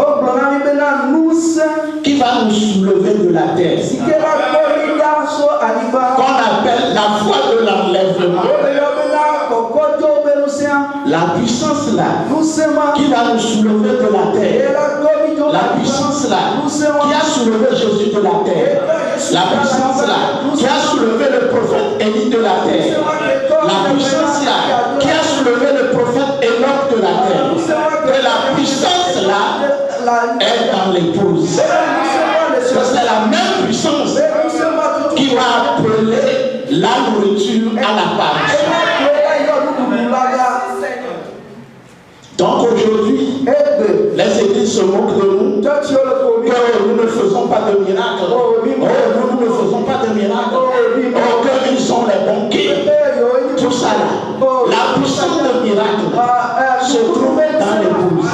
qui va nous soulever de la terre, qu'on appelle la foi de l'enlèvement, la puissance là qui va nous soulever de la terre, la puissance là qui a soulevé Jésus de la terre, la puissance là qui a soulevé le prophète Élie de la terre, la puissance là qui a soulevé le prophète Enoch de la terre, et la puissance là est dans l'épouse. C'est la même puissance qui va appeler la nourriture à la part. Donc aujourd'hui, les églises se moquent de nous, que nous ne faisons pas de miracles, nous ne faisons pas de miracles, que ils sont les banquiers, tout ça là. La puissance de miracle se trouve dans l'épouse.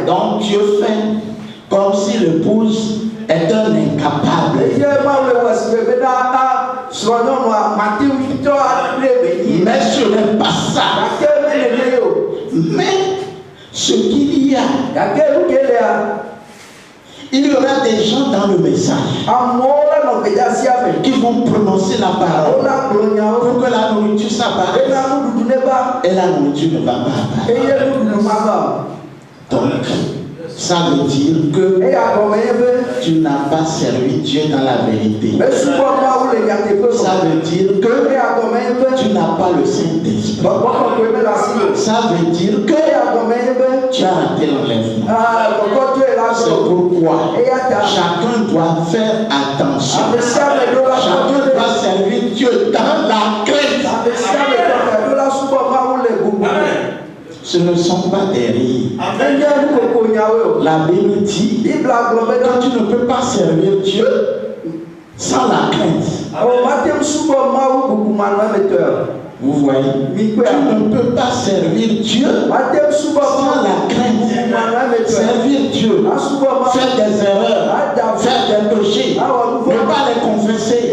Donc Dieu fait comme si l'épouse est un incapable. Mais ce n'est pas ça. Mais ce qu'il y a, il y aura des gens dans le message qui vont prononcer la parole pour que la nourriture s'apparaisse et la nourriture ne va pas apparaître. Donc, ça veut dire que tu n'as pas servi Dieu dans la vérité. Ça veut dire que tu n'as pas le Saint-Esprit. Ça veut dire que tu as raté l'enlèvement. C'est pourquoi chacun doit faire attention. Chacun doit servir Dieu dans la crainte. Ce ne sont pas des rires. La Bible dit que tu ne peux pas servir Dieu sans la crainte. Vous voyez, tu ne peux pas servir Dieu sans la crainte. Servir Dieu, faire des erreurs, faire des péchés, ne pas les confesser,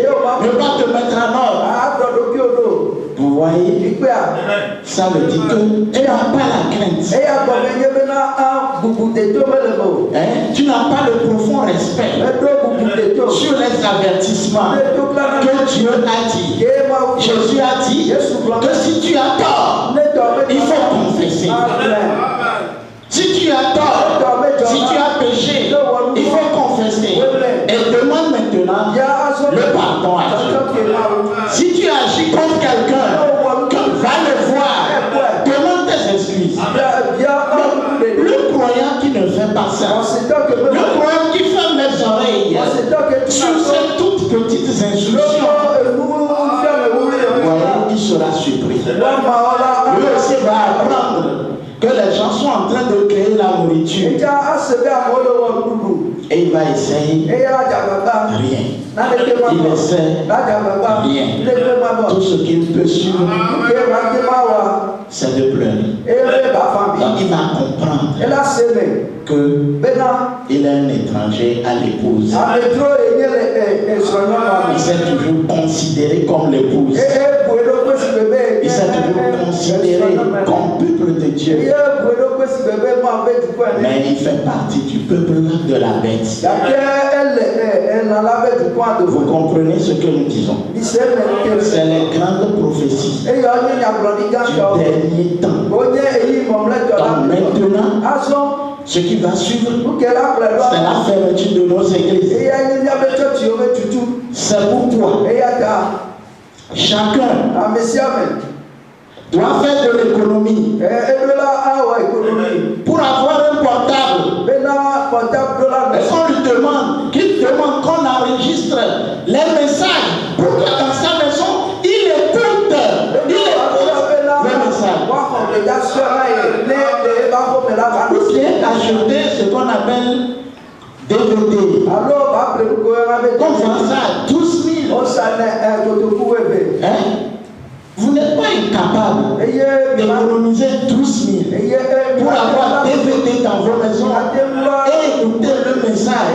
ne pas te mettre en ordre. Vous voyez, ça veut dire que tu n'as pas la crainte. Tu n'as pas le profond respect sur les avertissements que Dieu a dit. Jésus a dit que si tu as tort, il faut confesser. Si tu as tort, si tu as péché, il faut confesser. Et demande maintenant le pardon à Dieu. Si tu agis contre quelqu'un, va le voir, demande tes excuses. Le croyant qui ne fait pas ça, le croyant qui ferme les oreilles sur ces toutes petites instructions, il sera surpris. Lui aussi va apprendre que les gens sont en train de créer la nourriture. Et il va essayer rien. Il essaie rien. Tout ce qu'il peut suivre, c'est de pleurer. Donc il va comprendre qu'il est un étranger à l'épouse. Il s'est toujours considéré comme l'épouse. Il puisse être considéré comme peuple de Dieu. Mais il fait partie du peuple de la bête. Vous comprenez ce que nous disons? C'est les grandes prophéties du dernier temps. Donc maintenant, ce qui va suivre, c'est la fermeture de nos églises. C'est pourquoi chacun doit faire de l'économie pour avoir un portable. Et qu'on lui demande, qu'il demande qu'on enregistre les messages pour que dans sa maison, il écoute le message. Ou bien acheter ce qu'on appelle DVD. On vend ça à 12 000. Hein? Vous n'êtes pas incapable d'économiser 12 000 pour avoir DVD dans vos maisons et écouter le message.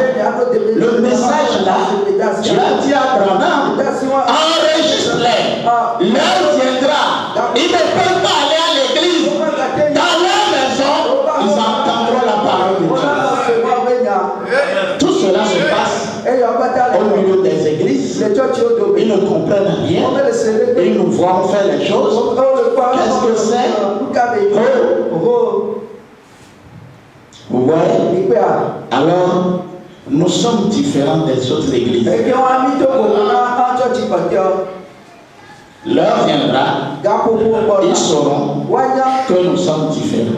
Le message là, tu as dit à Branham, enregistre-les. L'heure viendra. Ils ne peuvent pas aller à l'église. Dans leur maison, ils entendront la parole de Dieu. Tout cela se passe au milieu des églises. Ils ne comprennent rien. Ils nous voient faire les choses. Qu'est-ce que c'est? Vous voyez? Alors, nous sommes différents des autres églises. L'heure viendra, ils sauront que nous sommes différents.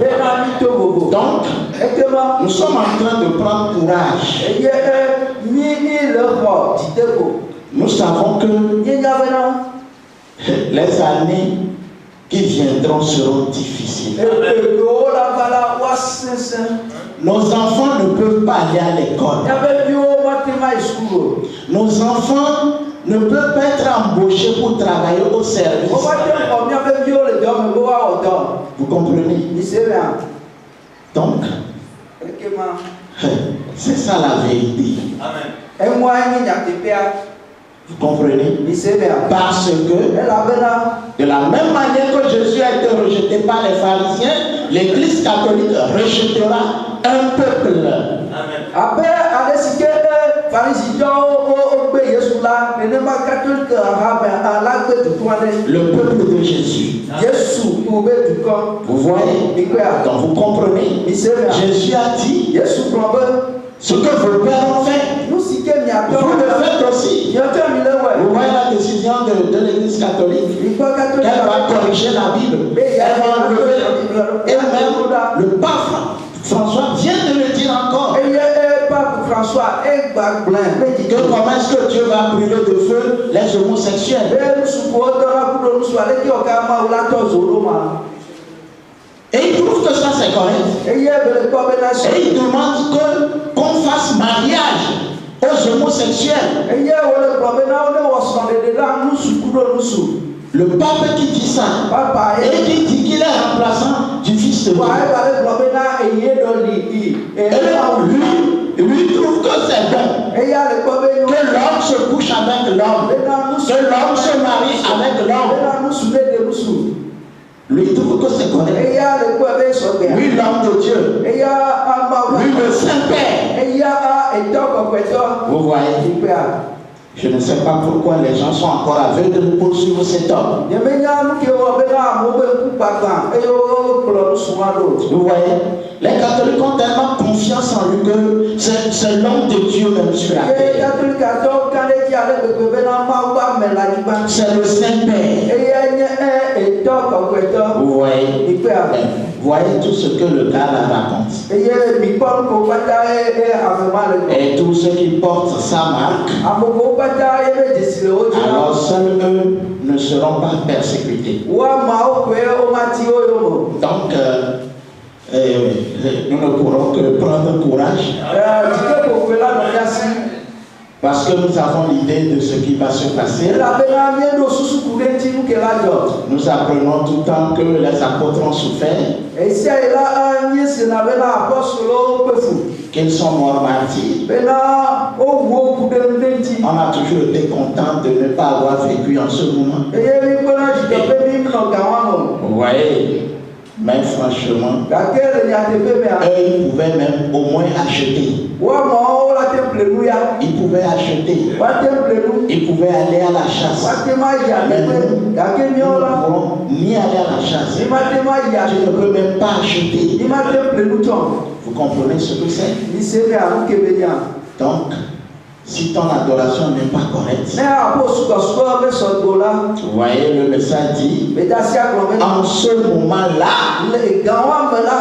Donc, nous sommes en train de prendre courage. Nous savons que les années qui viendront seront difficiles. Nos enfants ne peuvent pas aller à l'école. Nos enfants ne peuvent pas être embauchés pour travailler au service. Vous comprenez? Donc, c'est ça la vérité. Amen. Vous comprenez? Parce que de la même manière que Jésus a été rejeté par les pharisiens, l'Église catholique rejettera un peuple. Amen. Le peuple de Jésus. Vous voyez? Donc vous comprenez? Jésus a dit ce que vos pères ont fait, vous le faites aussi. Vous voyez la décision de l'Église catholique. Elle va corriger la Bible. Elle va enlever la Bible. Et même le pape François vient de le dire encore. Que comment est-ce que Dieu va brûler de feu les homosexuels? Et il trouve que ça c'est correct. Et il demande qu'on fasse mariage aux homosexuels. Le pape qui dit ça, et qui dit qu'il est remplaçant du fils de Dieu. Et lui trouve que c'est bon. Que l'homme se couche avec l'homme. Que l'homme se marie avec l'homme. Lui trouve que c'est correct. Lui l'homme de Dieu. Lui le Saint-Père. Vous voyez? Je ne sais pas pourquoi les gens sont encore aveugles pour suivre cet homme. Vous voyez? Les catholiques ont tellement confiance en lui que c'est l'homme de Dieu même sur la terre. C'est le Saint-Père. Vous voyez? Voyez tout ce que le gars là raconte. Et tous ceux qui portent sa marque, alors seuls eux ne seront pas persécutés. Donc, nous ne pourrons que prendre courage. Parce que nous avons l'idée de ce qui va se passer. Nous apprenons tout le temps que les apôtres ont souffert, qu'ils sont morts martyrs. Bena o wo kude ndenti. On a toujours été content de ne pas avoir vécu en ce moment. Eye mi kona jidɔbe mi no gawano. Vous voyez, mais franchement, Gake le nyatepe me a. ils pouvaient même au moins acheter. Wa mo la te plenu ya. Ils pouvaient acheter. Wa te plenu. Ils pouvaient aller à la chasse. Wa te ma ya Mais le nous, gake mi nous ne ola. pouvons ni aller à la chasse. Ni ma te ma ya Je ne peux même pas acheter. ni ma te plenu ton. Vous comprenez ce que c'est? Ni se me a ku kebe nya. Donc, si ton adoration n'est pas correcte, Ne a po suka be so dola. vous voyez, le message dit, Be da si aglo be. en ce moment-là, Le gawa me la.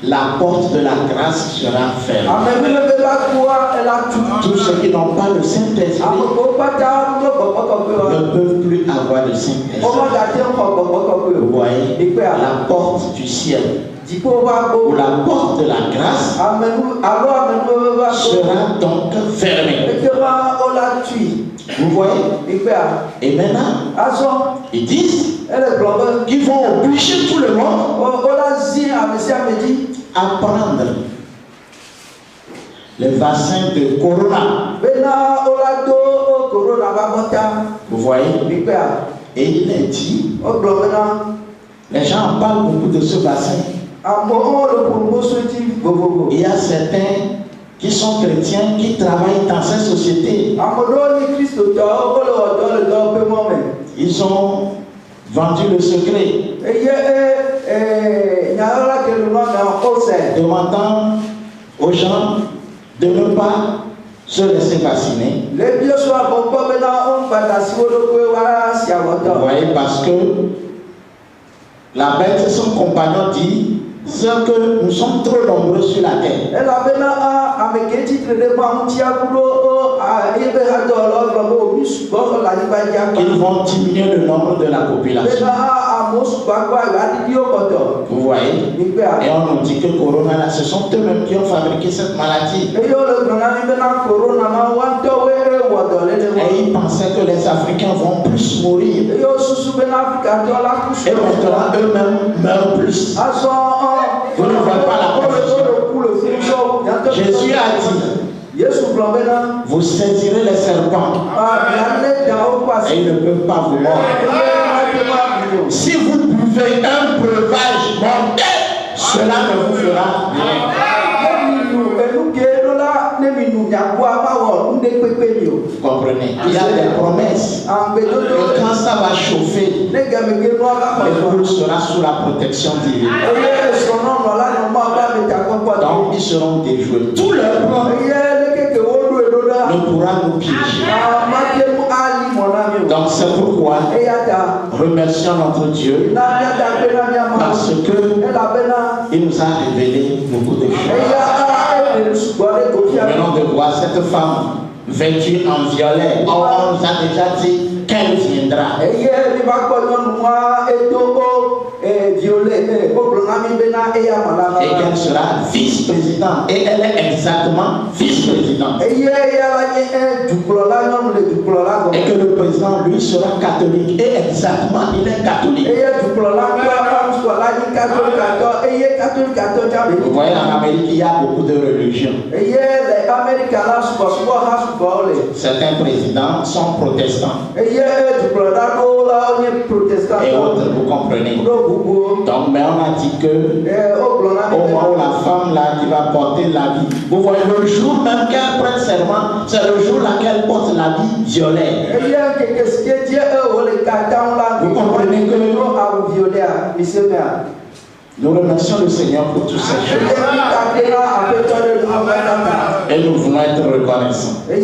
la porte de la grâce sera fermée. Ame mi le be la kuwa ela tu. Tous ceux qui n'ont pas le Saint-Esprit Ame ko pata ndo boko ko ne peuvent plus avoir le Saint-Esprit. o ma da te ko boko Vous ko. voyez, la porte du ciel Dipo ba ou ko. la porte de la grâce Amenu alo amenu ba ko. sera donc fermée. Ekema o la tu. Vous voyez? Ikpea. Et maintenant, Aso. ils disent Elle globe. qu'ils vont obliger tout le monde O la zi amesi amedi. à prendre le vaccin de Corona. Bena o la do o corona ba bota. Vous voyez? Ikpea. Et il est dit, O globe na. les gens parlent beaucoup de ce vaccin. Amo o le pombo soti gogogo. Il y a certains qui sont chrétiens qui travaillent dans ces sociétés. Amo do ni Kristo to o le o do le do pe mo me. Ils ont vendu le secret, Nyaola ke lu na o se. demandant aux gens de ne pas se laisser vacciner. Le bio so abo ko bena on bata si o do ko wa si Vous awoto. voyez, parce que la bête, son compagnon, dit, c'est que nous sommes trop nombreux sur la terre. Ela bena a ameketi trede ba mutia kudo o a ebe ha do lo globo bisu bo la ni ba ja Ils vont diminuer le nombre de la population. bena a mosu ba kwa ga di o koto. Vous voyez? Ikpea. Et on nous dit que Corona, là, ce sont eux-mêmes qui ont fabriqué cette maladie. Eyo le grona ni bena corona ma wan to we e wodo le de. Et ils pensaient que les Africains vont plus mourir. Eyo susu bena Afrika to la kusu. Et maintenant, eux-mêmes meurent plus. Aso Vous ne voyez pas la confusion. Jésus a dit, Yesu blambena vous saisirez les serpents yane da o et pasi. ils ne peuvent pas vous mordre. Si vous buvez un breuvage mortel, cela ne vous fera rien. Vous comprenez? Il y a des promesses. Et quand ça va chauffer, le sera sous la protection divine. Donc ils seront déjoués. Tout leur plan ne pourra nous piéger. Donc c'est pourquoi remercions notre Dieu parce que il nous a révélé beaucoup de choses. Nous venons de voir cette femme vêtue en violet. On nous a déjà dit qu'elle viendra. Et qu'elle sera vice-présidente. Et elle est exactement vice-présidente. Et que le président, lui, sera catholique. Et exactement, il est catholique. Vous voyez, en Amérique, il y a beaucoup de religions. Certains présidents sont protestants. Et autres, vous comprenez. Donc, mais on a dit que au moment où la femme là qui va porter l'habit, vous voyez, le jour même qu'elle prête serment, c'est le jour là qu'elle porte l'habit violet. Vous comprenez que nous remercions le Seigneur pour toutes ces choses. Et nous voulons être reconnaissants. Et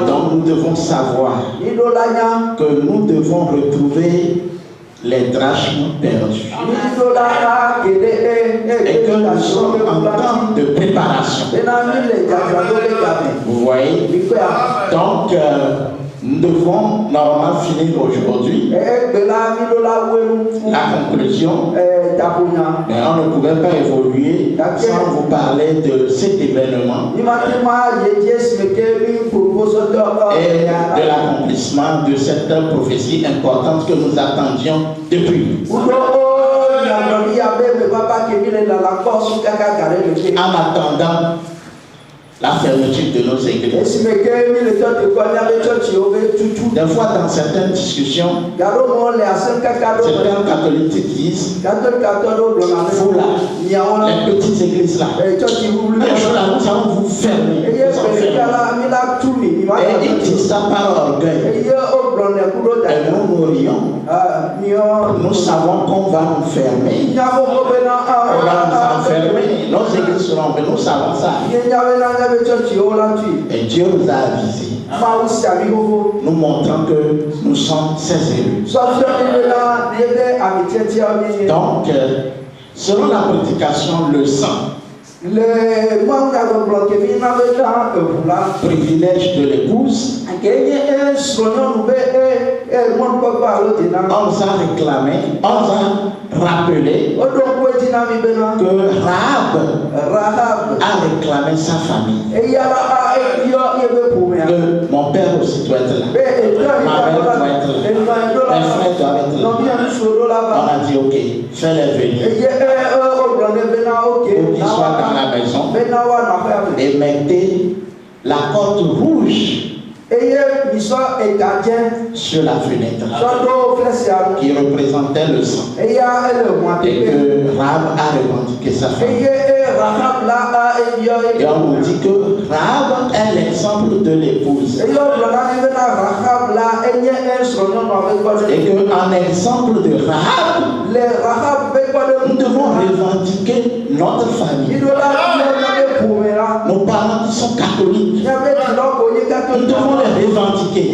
donc nous devons savoir que nous devons retrouver les drachmes perdus. Et que nous sommes en temps de préparation. Vous voyez? Donc, nous devons normalement finir aujourd'hui la conclusion, mais on ne pouvait pas évoluer sans vous parler de cet événement et de l'accomplissement de cette prophétie importante que nous attendions depuis. En attendant la fermeture de nos églises. Des fois, dans certaines discussions, certains catholiques disent vous là, les petites églises là, un jour là, nous allons vous fermer. Et ils disent ça par orgueil. Et nous rions. Nous savons qu'on va nous fermer. On va nous enfermer. Nos églises seront fermées. Nous savons ça. Et Dieu nous a avisés. Nous montrant que nous sommes ses élus. Donc, selon la prédication, le sang, privilège de l'épouse, on nous a réclamé, on nous a rappelé que Rahab a réclamé sa famille. Que mon père aussi doit être là, ma mère doit être là, mes frères doivent être là. On a dit ok, fais-les venir pour qu'ils soient dans la maison et mettez la corde rouge sur la fenêtre qui représentait le sang et que Rahab a revendiqué sa famille. Et on nous dit que Rahab est l'exemple de l'épouse et qu'en exemple de Rahab, nous devons revendiquer notre famille. Nos parents qui sont catholiques, nous devons les revendiquer.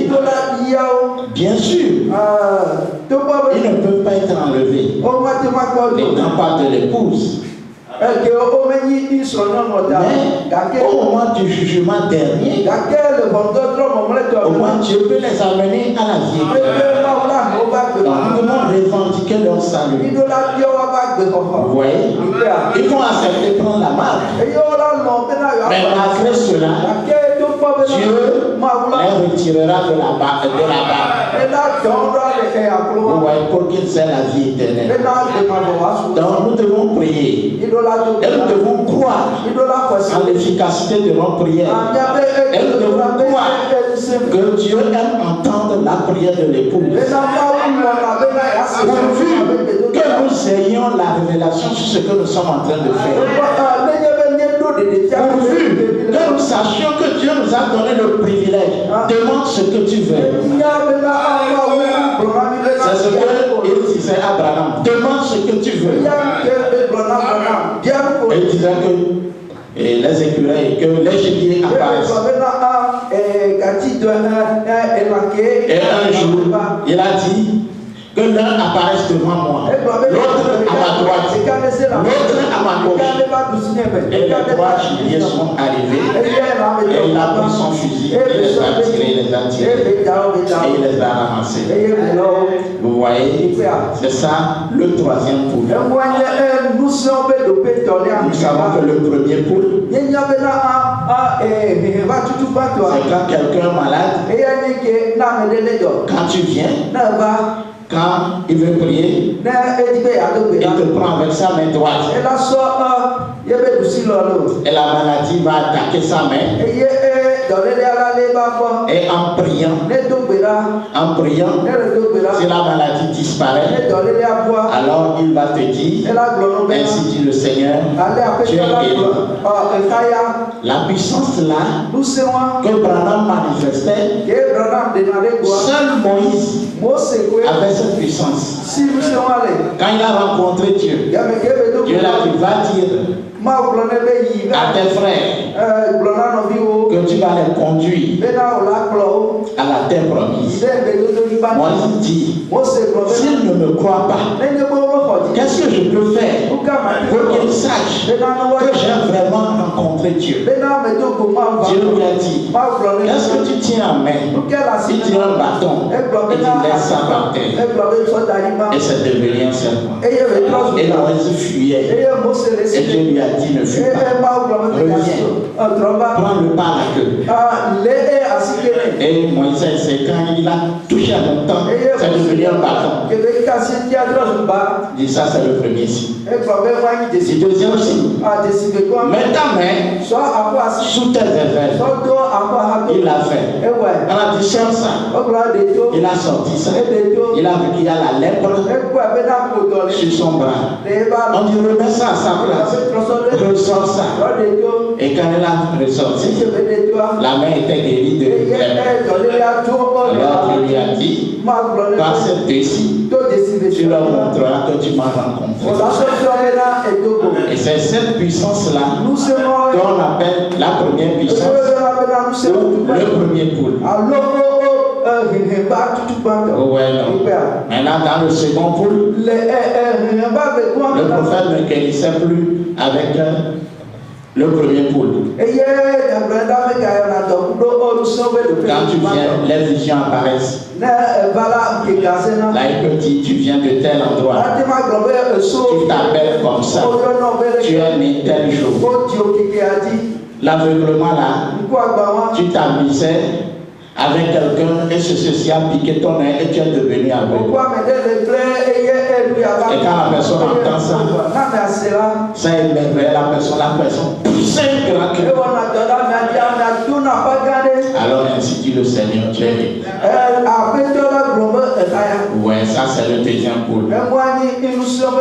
Bien sûr, ils ne peuvent pas être enlevés. N'étant pas de l'épouse. Mais au moment du jugement dernier, au moins Dieu peut les amener à la vie éternelle. Donc nous devons revendiquer leur salut. Vous voyez, ils vont accepter prendre la marque. Mais malgré cela, Dieu les retirera de la barre. Vous voyez, pour qu'ils aient la vie éternelle. Donc nous devons prier. Et nous devons croire en l'efficacité de nos prières. Et nous devons croire que Dieu aime entendre la prière de l'épouse. Pourvu que nous ayons la révélation sur ce que nous sommes en train de faire. Pourvu que nous sachions que Dieu nous a donné le privilège. Demande ce que tu veux. C'est ce qu'il disait à Abraham. Demande ce que tu veux. Et il disait que les écureuils, que les gibiers apparaissent. Et un jour, il a dit que l'un apparaisse devant moi, l'autre à ma droite, l'autre à ma gauche. Et les trois gibiers sont arrivés, et il a pris son fusil, il les a tirés, il les a tirés, et il les a ramassés. Vous voyez, c'est ça le troisième poule. Nous savons que le premier poule, c'est quand quelqu'un est malade, quand tu viens, quand il veut prier, il te prend avec sa main droite. Et la maladie va attaquer sa main. Et en priant, si la maladie disparaît, alors il va te dire, ainsi dit le Seigneur, tu es guéri. La puissance là que Branham manifestait, seul Moïse avait cette puissance. Quand il a rencontré Dieu, Dieu l'a dit, va dire à tes frères que tu vas les conduire à la terre promise. Moïse dit, s'ils ne me croient pas, qu'est-ce que je peux faire pour qu'ils sachent que j'ai vraiment rencontré Dieu? Dieu lui a dit, qu'est-ce que tu tiens en main? Il tient un bâton et il laisse ça par terre. Et c'est devenu un serpent. Et Moïse fuyait. Et Dieu lui a dit, ne fuis pas. Reviens. Prends-le par la queue. Et Moïse, c'est quand il a touché à mon temps, c'est devenu un bâton. Il dit ça, c'est le premier signe. C'est le deuxième signe. Mets ta main sous tes épaules. Il l'a fait. On a dit cherche ça. Il a sorti ça. Il a vu qu'il y a la lèpre sur son bras. On dit remets ça à sa place. Ressort ça. Et quand il a ressorti, la main était guérie de lèpre. Alors je lui ai dit, par cette décision, tu leur montreras que tu m'as rencontré. Et c'est cette puissance-là qu'on appelle la première puissance ou le premier pôle. Ouais, non. Maintenant, dans le second pôle, le prophète ne guérissait plus avec le premier pôle. Quand tu viens, les visions apparaissent. Là, il peut dire, tu viens de tel endroit. Tu t'appelles comme ça. Tu es né tel jour. L'aveuglement là, tu t'amusais avec quelqu'un et ceci a piqué ton œil et tu es devenu aveugle. Et quand la personne entend ça, ça émerveille la personne pousse un grand cri. Alors ainsi dit le Seigneur, tu es libre. Ouais, ça c'est le deuxième pôle.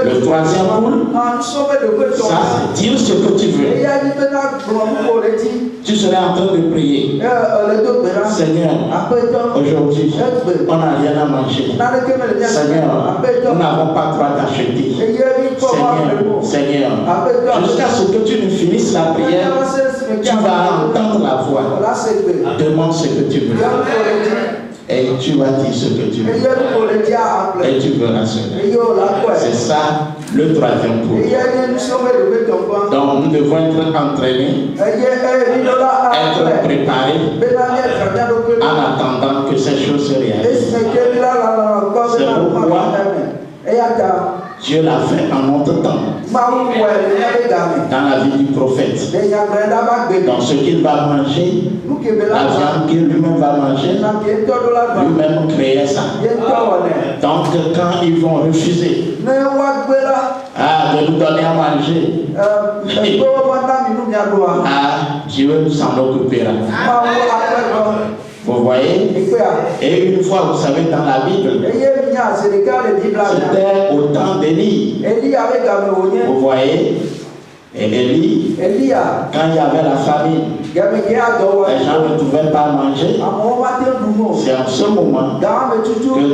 Le troisième pôle, ça c'est dire ce que tu veux. Tu serais en train de prier. Seigneur, aujourd'hui, on n'a rien à manger. Seigneur, nous n'avons pas droit d'acheter. Seigneur, jusqu'à ce que tu ne finisses la prière, tu vas entendre la voix. Demande ce que tu veux. Et tu vas dire ce que tu veux. Et tu verras cela. C'est ça le troisième pôle. Donc nous devons être entraînés, être préparés en attendant que ces choses se réalisent. C'est pourquoi Dieu l'a fait en notre temps. Dans la vie du prophète. Dans ce qu'il va manger, la viande qu'il lui-même va manger, lui-même créer ça. Donc quand ils vont refuser de nous donner à manger, Dieu s'en occupera. Vous voyez? Et une fois, vous savez, dans la Bible, c'était au temps d'Élie. Vous voyez? Et Élie, quand il y avait la famine, les gens ne pouvaient pas manger. C'est en ce moment que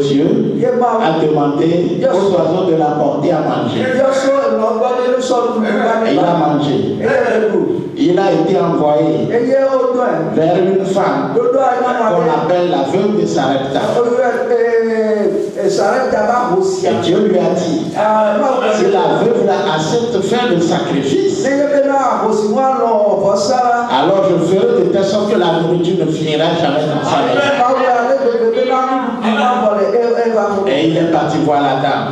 Dieu a demandé aux oiseaux de l'apporter à manger. Et il a mangé. Il a été envoyé vers une femme qu'on appelle la veuve de Sarepta. Et Dieu lui a dit, si la veuve accepte de faire le sacrifice, alors je ferai de telle sorte que la nourriture ne finira jamais dans sa maison. Et il est parti voir la dame.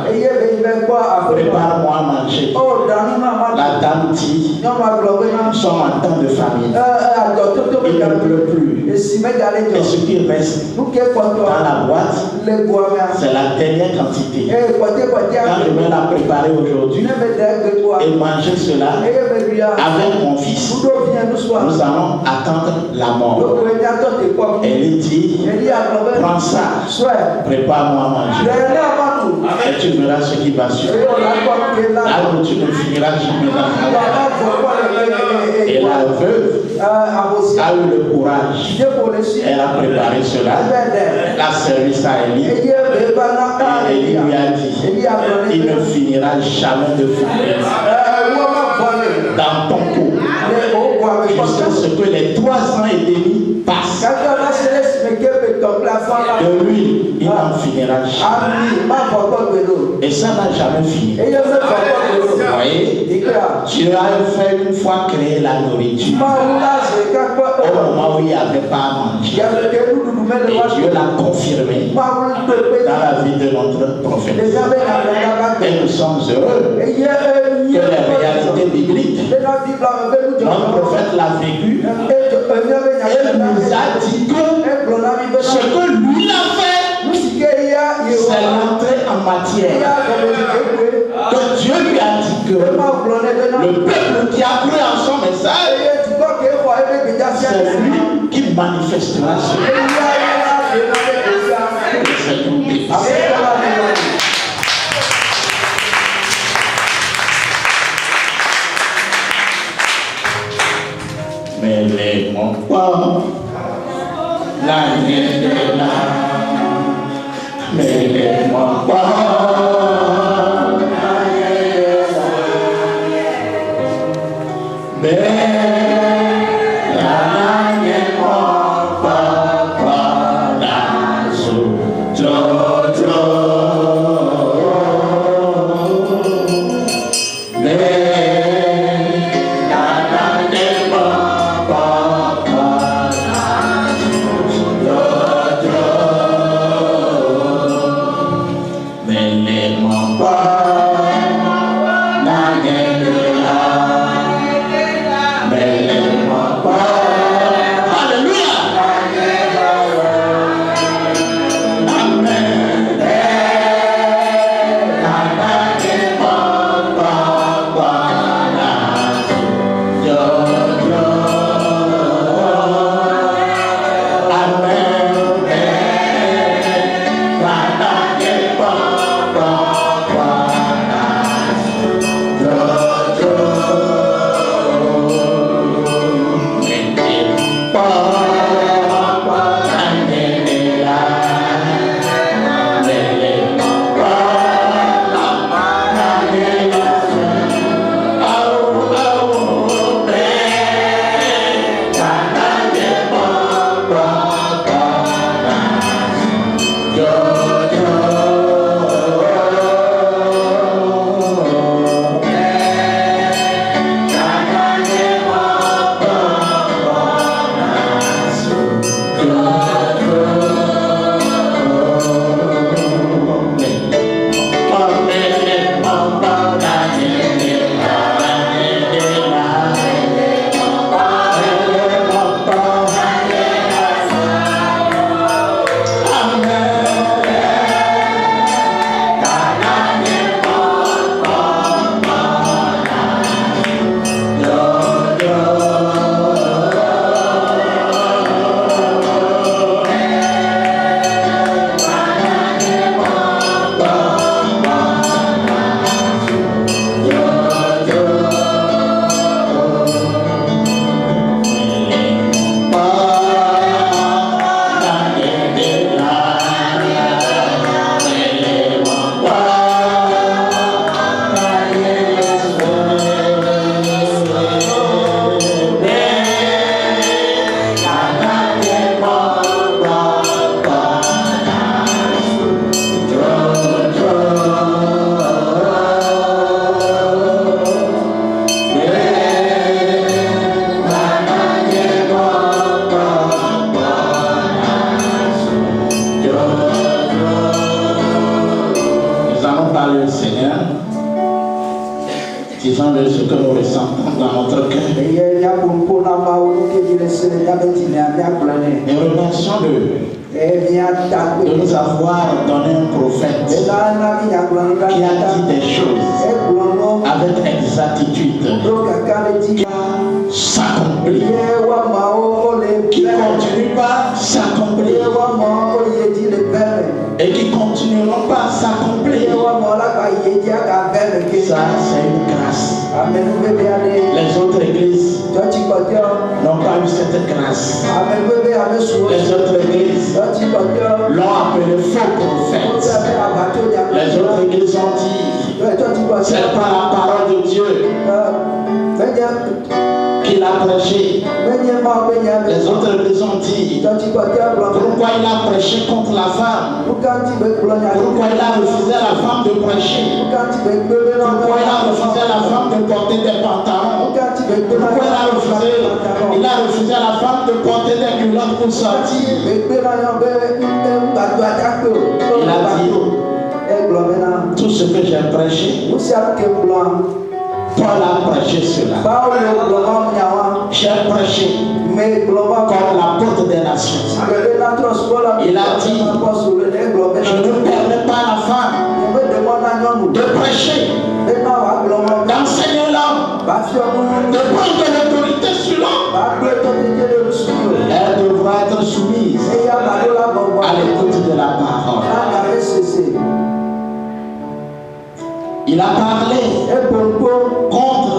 Prépare-moi à manger. La dame dit, nous sommes en temps de famine. Il ne pleut plus. Et ce qui reste dans la boîte, c'est la dernière quantité. Quand je vais la préparer aujourd'hui et manger cela avec mon fils, nous allons attendre la mort. Elle dit, prends ça, prépare-moi à manger. Et tu verras ce qui va suivre. Là où tu ne finiras jamais dans la mort. Et la veuve a eu le courage. Elle a préparé cela. La service à Élie. Et Élie lui a dit, il ne finira jamais de fouiller dans ton cou. Jusqu'à ce que les 3 ans et demi passent. De lui, il n'en finira jamais. Et ça n'a jamais fini. Vous voyez, Dieu a fait une fois créer la nourriture. Au moment où il n'y avait pas à manger. Et Dieu l'a confirmé dans la vie de notre prophète. Et nous sommes heureux que les réalités bibliques, notre prophète l'a vécu. Et nous a dit que ce que lui a fait, c'est l'entrée en matière. Que Dieu lui a dit que le peuple qui a cru en son message, c'est lui qui manifestera ce mais les mon corps, l'année de là, mais les mon corps, disons-le ce que nous ressentons dans notre cœur. Et remercions-le de nous avoir donné un prophète qui a dit des choses avec exactitude, qui s'accomplit, qui continue pas s'accomplir et qui continueront pas à s'accomplir. Ça, c'est une grâce. Les autres églises n'ont pas eu cette grâce. Les autres églises l'ont appelé faux prophète. Les autres églises ont dit c'est pas la parole de Dieu qu'il a prêché. Les autres églises ont dit pourquoi il a prêché contre la femme, pourquoi il a refusé à la femme de prêcher, pourquoi il a refusé à la femme de porter des pantalons, pourquoi il a refusé à la femme de porter des culottes pour sortir. Il a dit tout ce que j'ai prêché, Paul a prêché cela. J'ai prêché comme l'apôtre des nations. Il a dit, je ne permets pas à la femme de prêcher, d'enseigner l'homme, de prendre l'autorité sur l'homme. Elle devra être soumise à l'écoute de la parole. Il a parlé contre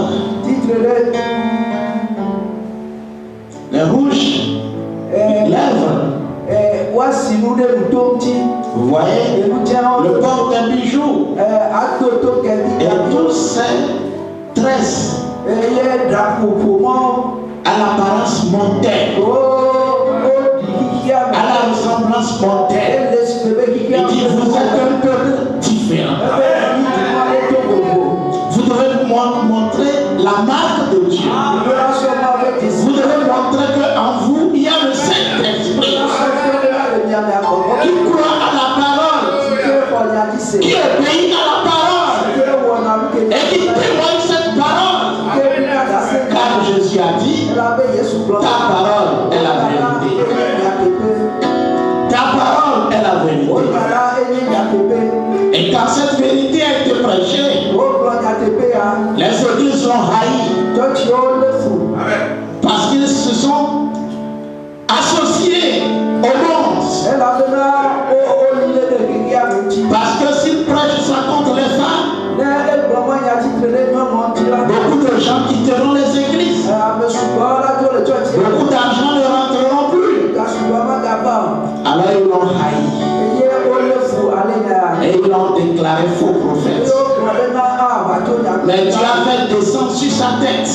les rouges lèvres. Vous voyez, le port d'un bijou et tous ces tresses à l'apparence mondaine, à la ressemblance mondaine. Il dit, vous êtes un peu différent. Vous devez montrer la marque de Dieu. Vous devez montrer qu'en vous, il y a le Saint-Esprit qui croit à la parole, qui obéit à la parole et qui témoigne cette parole. Car Jésus a dit, ta parole est la vérité. Ta parole est la vérité. Et quand cette vérité a été prêchée, les églises l'ont haï. Parce qu'ils se sont associés au monde. Parce que s'ils prêchent ça contre les femmes, beaucoup de gens quitteront les églises. Beaucoup d'argent ne rentreront plus. Alors ils l'ont haï. Et ils l'ont déclaré faux prophète. Mais Dieu a fait descendre sur sa tête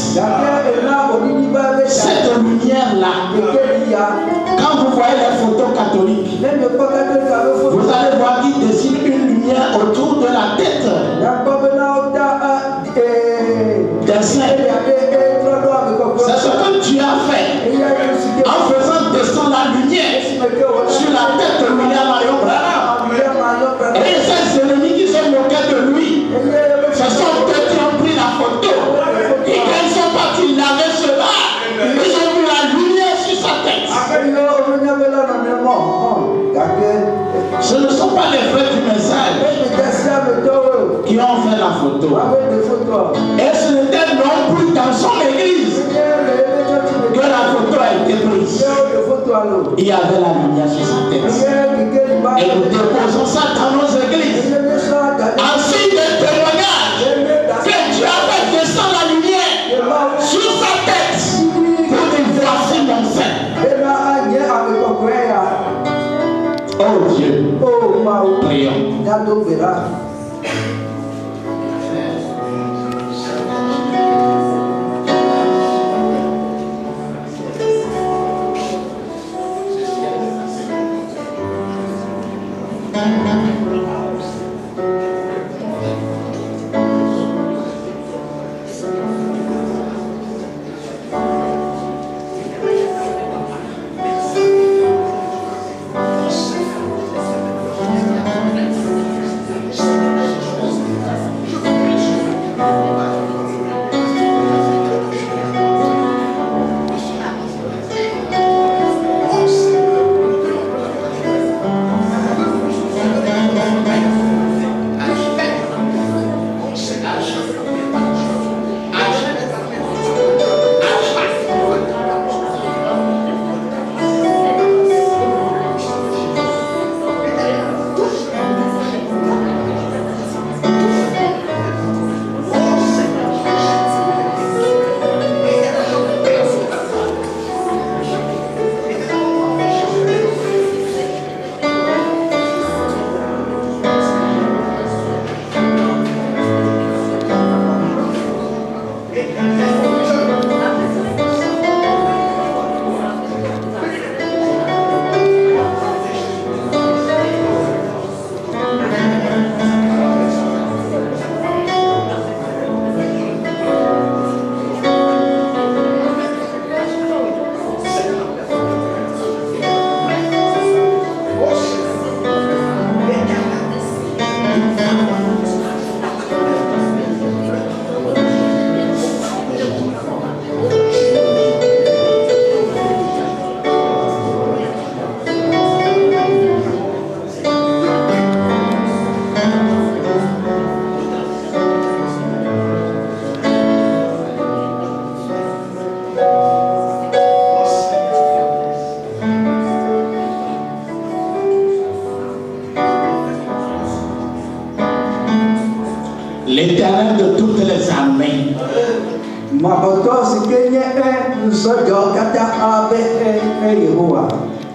cette lumière-là. Quand vous voyez les photos catholiques, vous allez voir qu'il dessine une lumière autour de la tête des saints. C'est ce que Dieu a fait en faisant descendre la lumière sur la tête de William Marion Branham. Et ces ennemis qui se moquaient de lui, ce sont eux qui ont pris la photo. Et quand ils sont partis laver cela, ils ont vu la lumière sur sa tête. Ce ne sont pas les frères du message qui ont fait la photo. Et ce n'était non plus dans son église que la photo a été prise. Il y avait la lumière sur sa tête. Et nous déposons ça dans nos églises. En signe de témoignage que Dieu a fait descendre la lumière sur sa tête pour dire voici mon sein. Oh Dieu, prions.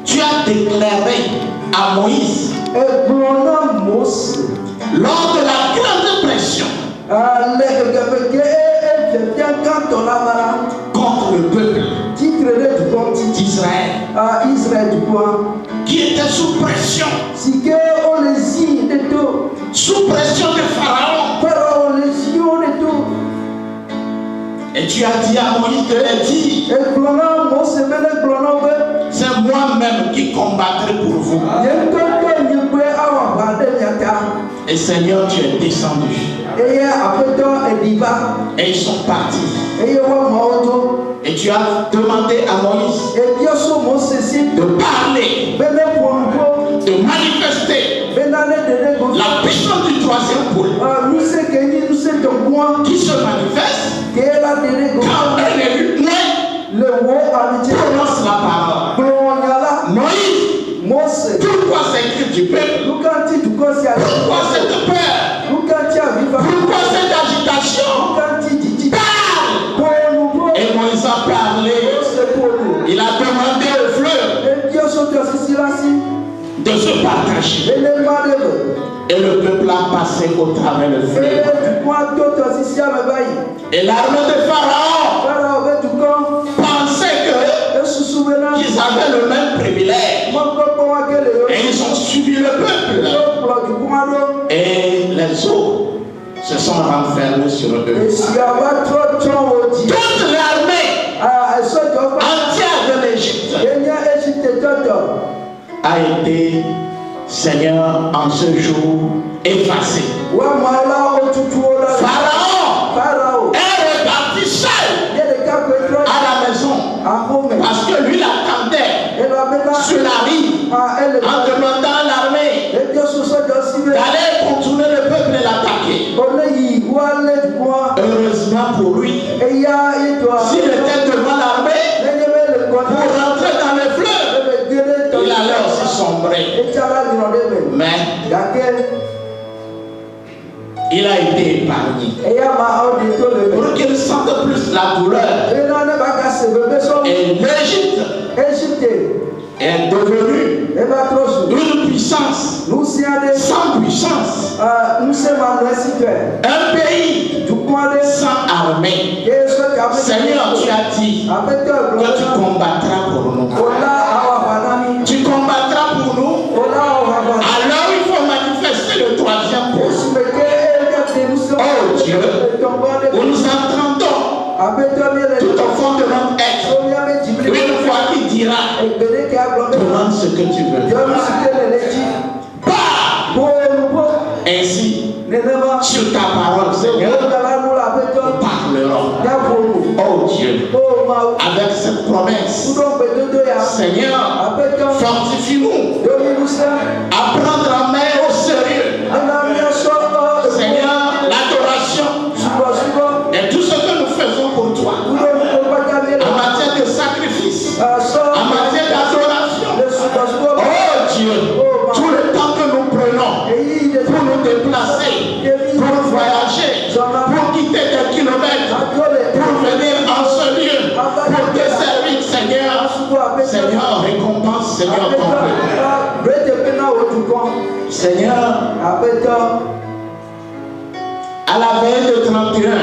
Tu as déclaré à Moïse, lors de la grande pression contre le peuple d'Israël, qui était sous pression de Pharaon. Et tu as dit à Moïse de le dire, c'est moi-même qui combattrai pour vous. Et Seigneur, tu es descendu. Et ils sont partis. Et tu as demandé à Moïse de parler, de manifester la puissance du troisième pôle qui se manifeste quand un élu prononce la parole. Moïse, pourquoi s'écrit du peuple? Pourquoi cette peur? Pourquoi cette agitation? Parle! Et Moïse a parlé. Il a demandé au fleuve de se partager. Et le peuple a passé au travers le fleuve. Et l'armée de Pharaon pensait qu'ils avaient le même privilège. Et ils ont suivi le peuple. Et les eaux se sont renfermées sur eux. Toute l'armée entière de l'Égypte a été, Seigneur, en ce jour effacée. Pharaon est reparti seul à la maison parce que lui l'attendait sur la rive en demandant à l'armée d'aller contourner le peuple et l'attaquer. Heureusement pour lui, s'il était devant l'armée pour rentrer dans le fleuve, il allait aussi sombrer. Mais il a été épargné pour qu'il ne sente plus la douleur. Et l'Égypte est devenue une puissance sans puissance, un pays sans armée. Seigneur, tu as dit que tu combattras pour nous. Tu combattras pour nous. Alors il faut manifester le troisième pôle. Oh Dieu, où nous entendons tout au fond de notre être une voix qui dira, demande ce que tu veux. Ainsi, sur ta parole, Seigneur, nous parlerons. Oh Dieu, avec cette promesse, Seigneur, fortifie-nous à prendre en main au sérieux, Seigneur, l'adoration et tout ce que nous faisons pour toi, en matière de sacrifice, en matière d'adoration. Oh Dieu, tout le temps que nous prenons pour nous déplacer, pour voyager, pour quitter des kilomètres, pour venir en ce lieu, pour te servir, Seigneur. Seigneur, récompense, Seigneur, ton peuple. Seigneur, à la veille de 31,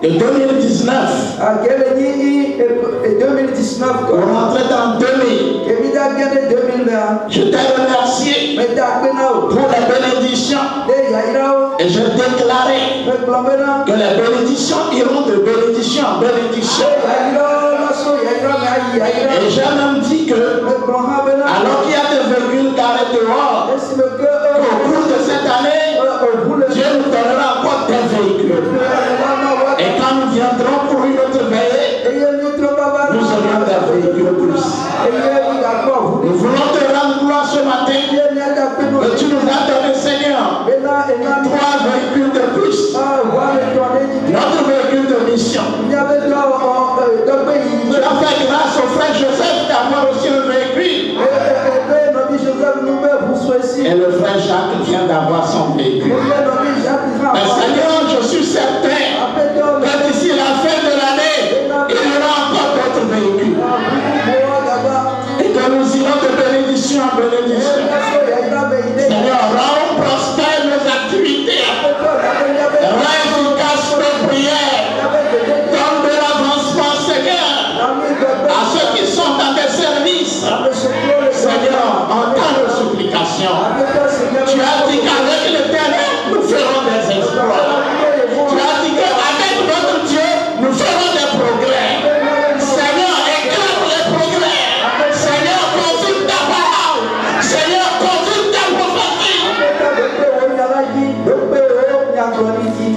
de 2019, on rentrait dans 2000. Je t'ai remercié pour les bénédictions et je déclarais que les bénédictions iront de bénédiction en bénédiction. Et j'ai même dit que alors qu'il y a des véhicules garés dehors, au cours de cette année, Dieu nous donnera encore des véhicules. Et quand nous viendrons pour une autre veillée, nous aurons des véhicules plus. Nous voulons te rendre gloire ce matin que tu nous as donné, Seigneur, 3 véhicules de plus. Notre véhicule de mission. Tu as fait grâce au frère Joseph d'avoir aussi un véhicule. Et le frère Jacques vient d'avoir son véhicule.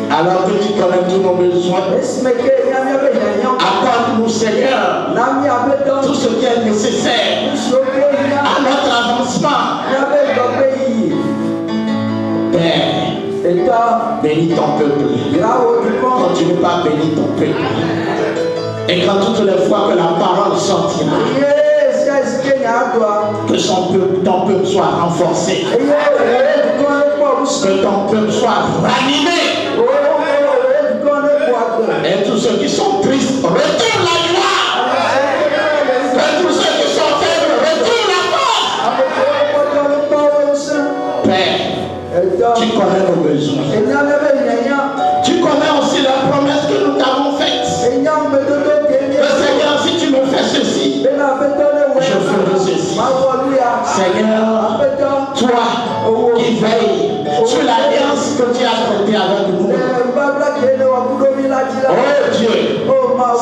Alors que tu connais tous nos besoins, accorde-nous, Seigneur, tout ce qui est nécessaire à notre avancement. Père, bénis ton peuple. Continue par bénir ton peuple. Et quand toutes les fois que la parole sortira, que ton peuple soit renforcé, que ton peuple soit ranimé, et tous ceux qui sont tristes retournent la joie, et tous ceux qui sont faibles retournent la force. Père, tu connais nos besoins. Tu connais aussi la promesse que nous t'avons faite. Seigneur, si tu me fais ceci, je ferai ceci. Seigneur, toi qui veilles sur l'alliance que tu as traitée avec nous. Oh Dieu,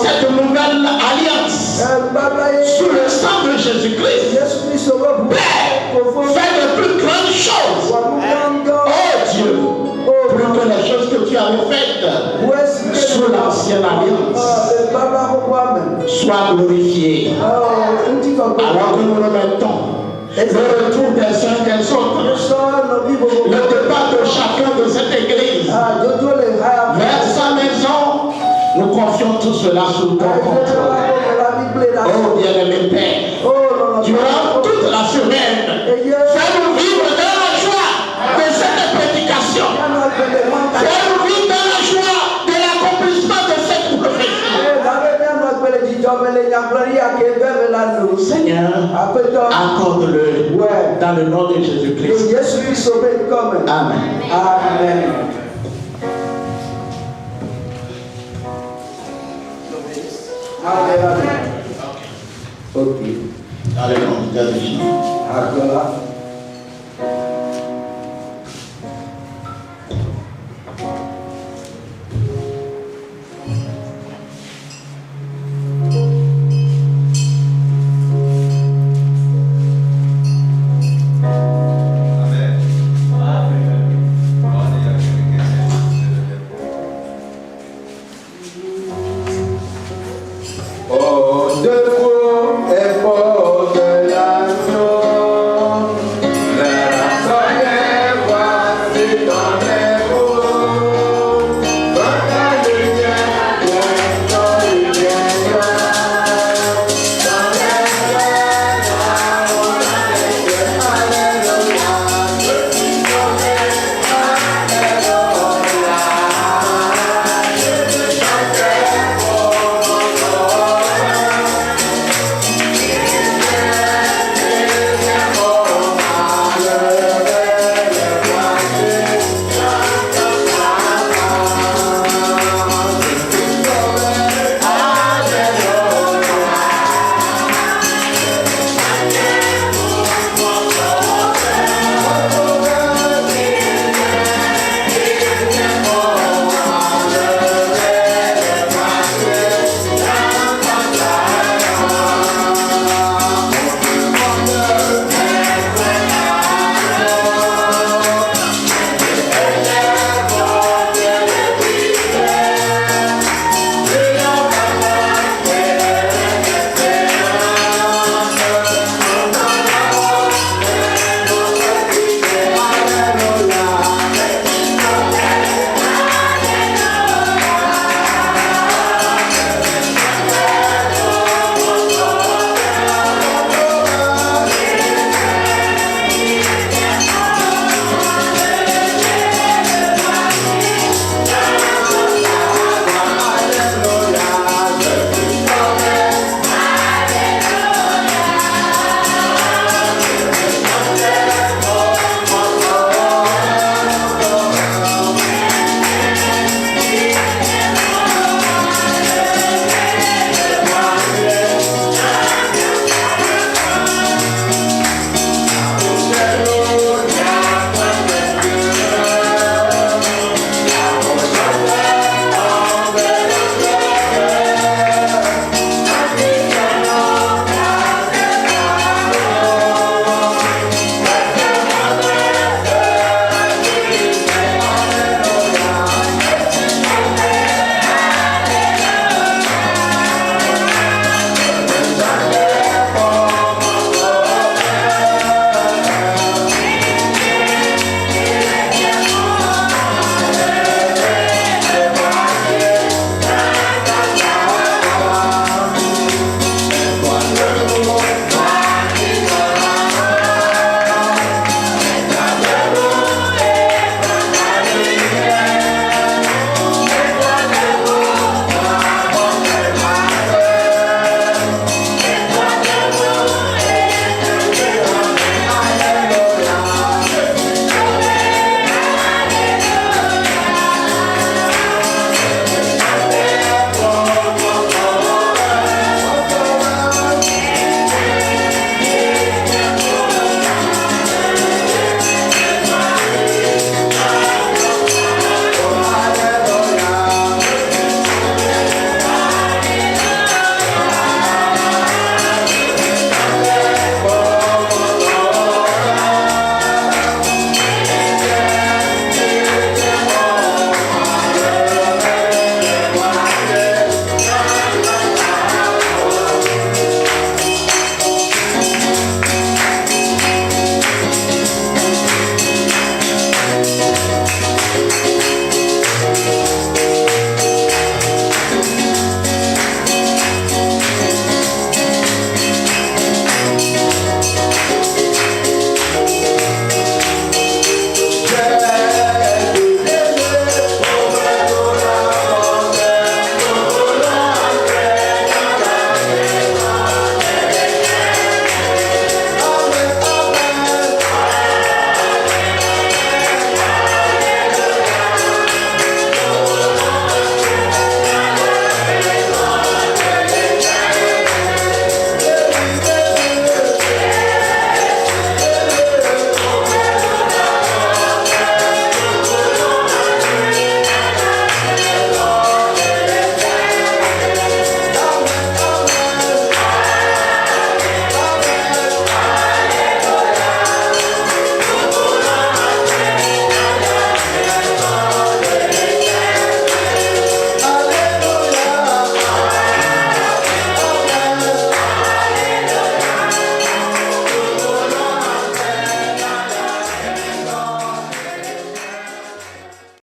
cette nouvelle alliance sous le sang de Jésus-Christ, Père, fais de plus grandes choses. Oh Dieu, plus que les choses que tu avais faites sous l'ancienne alliance. Sois glorifié. Alors que nous remettons le retour des uns des autres, le départ de chacun de cette église vers sa maison, nous confions tout cela sous ton contrôle. Oh bien-aimé Père, durant toute la semaine, fais-nous vivre dans la joie de cette prédication. Fais-nous vivre dans la joie de l'accomplissement de cette prophétie. Seigneur, accorde-le dans le nom de Jésus-Christ. Amen. Amen. Amen. Ok. Dans le nom de Jésus.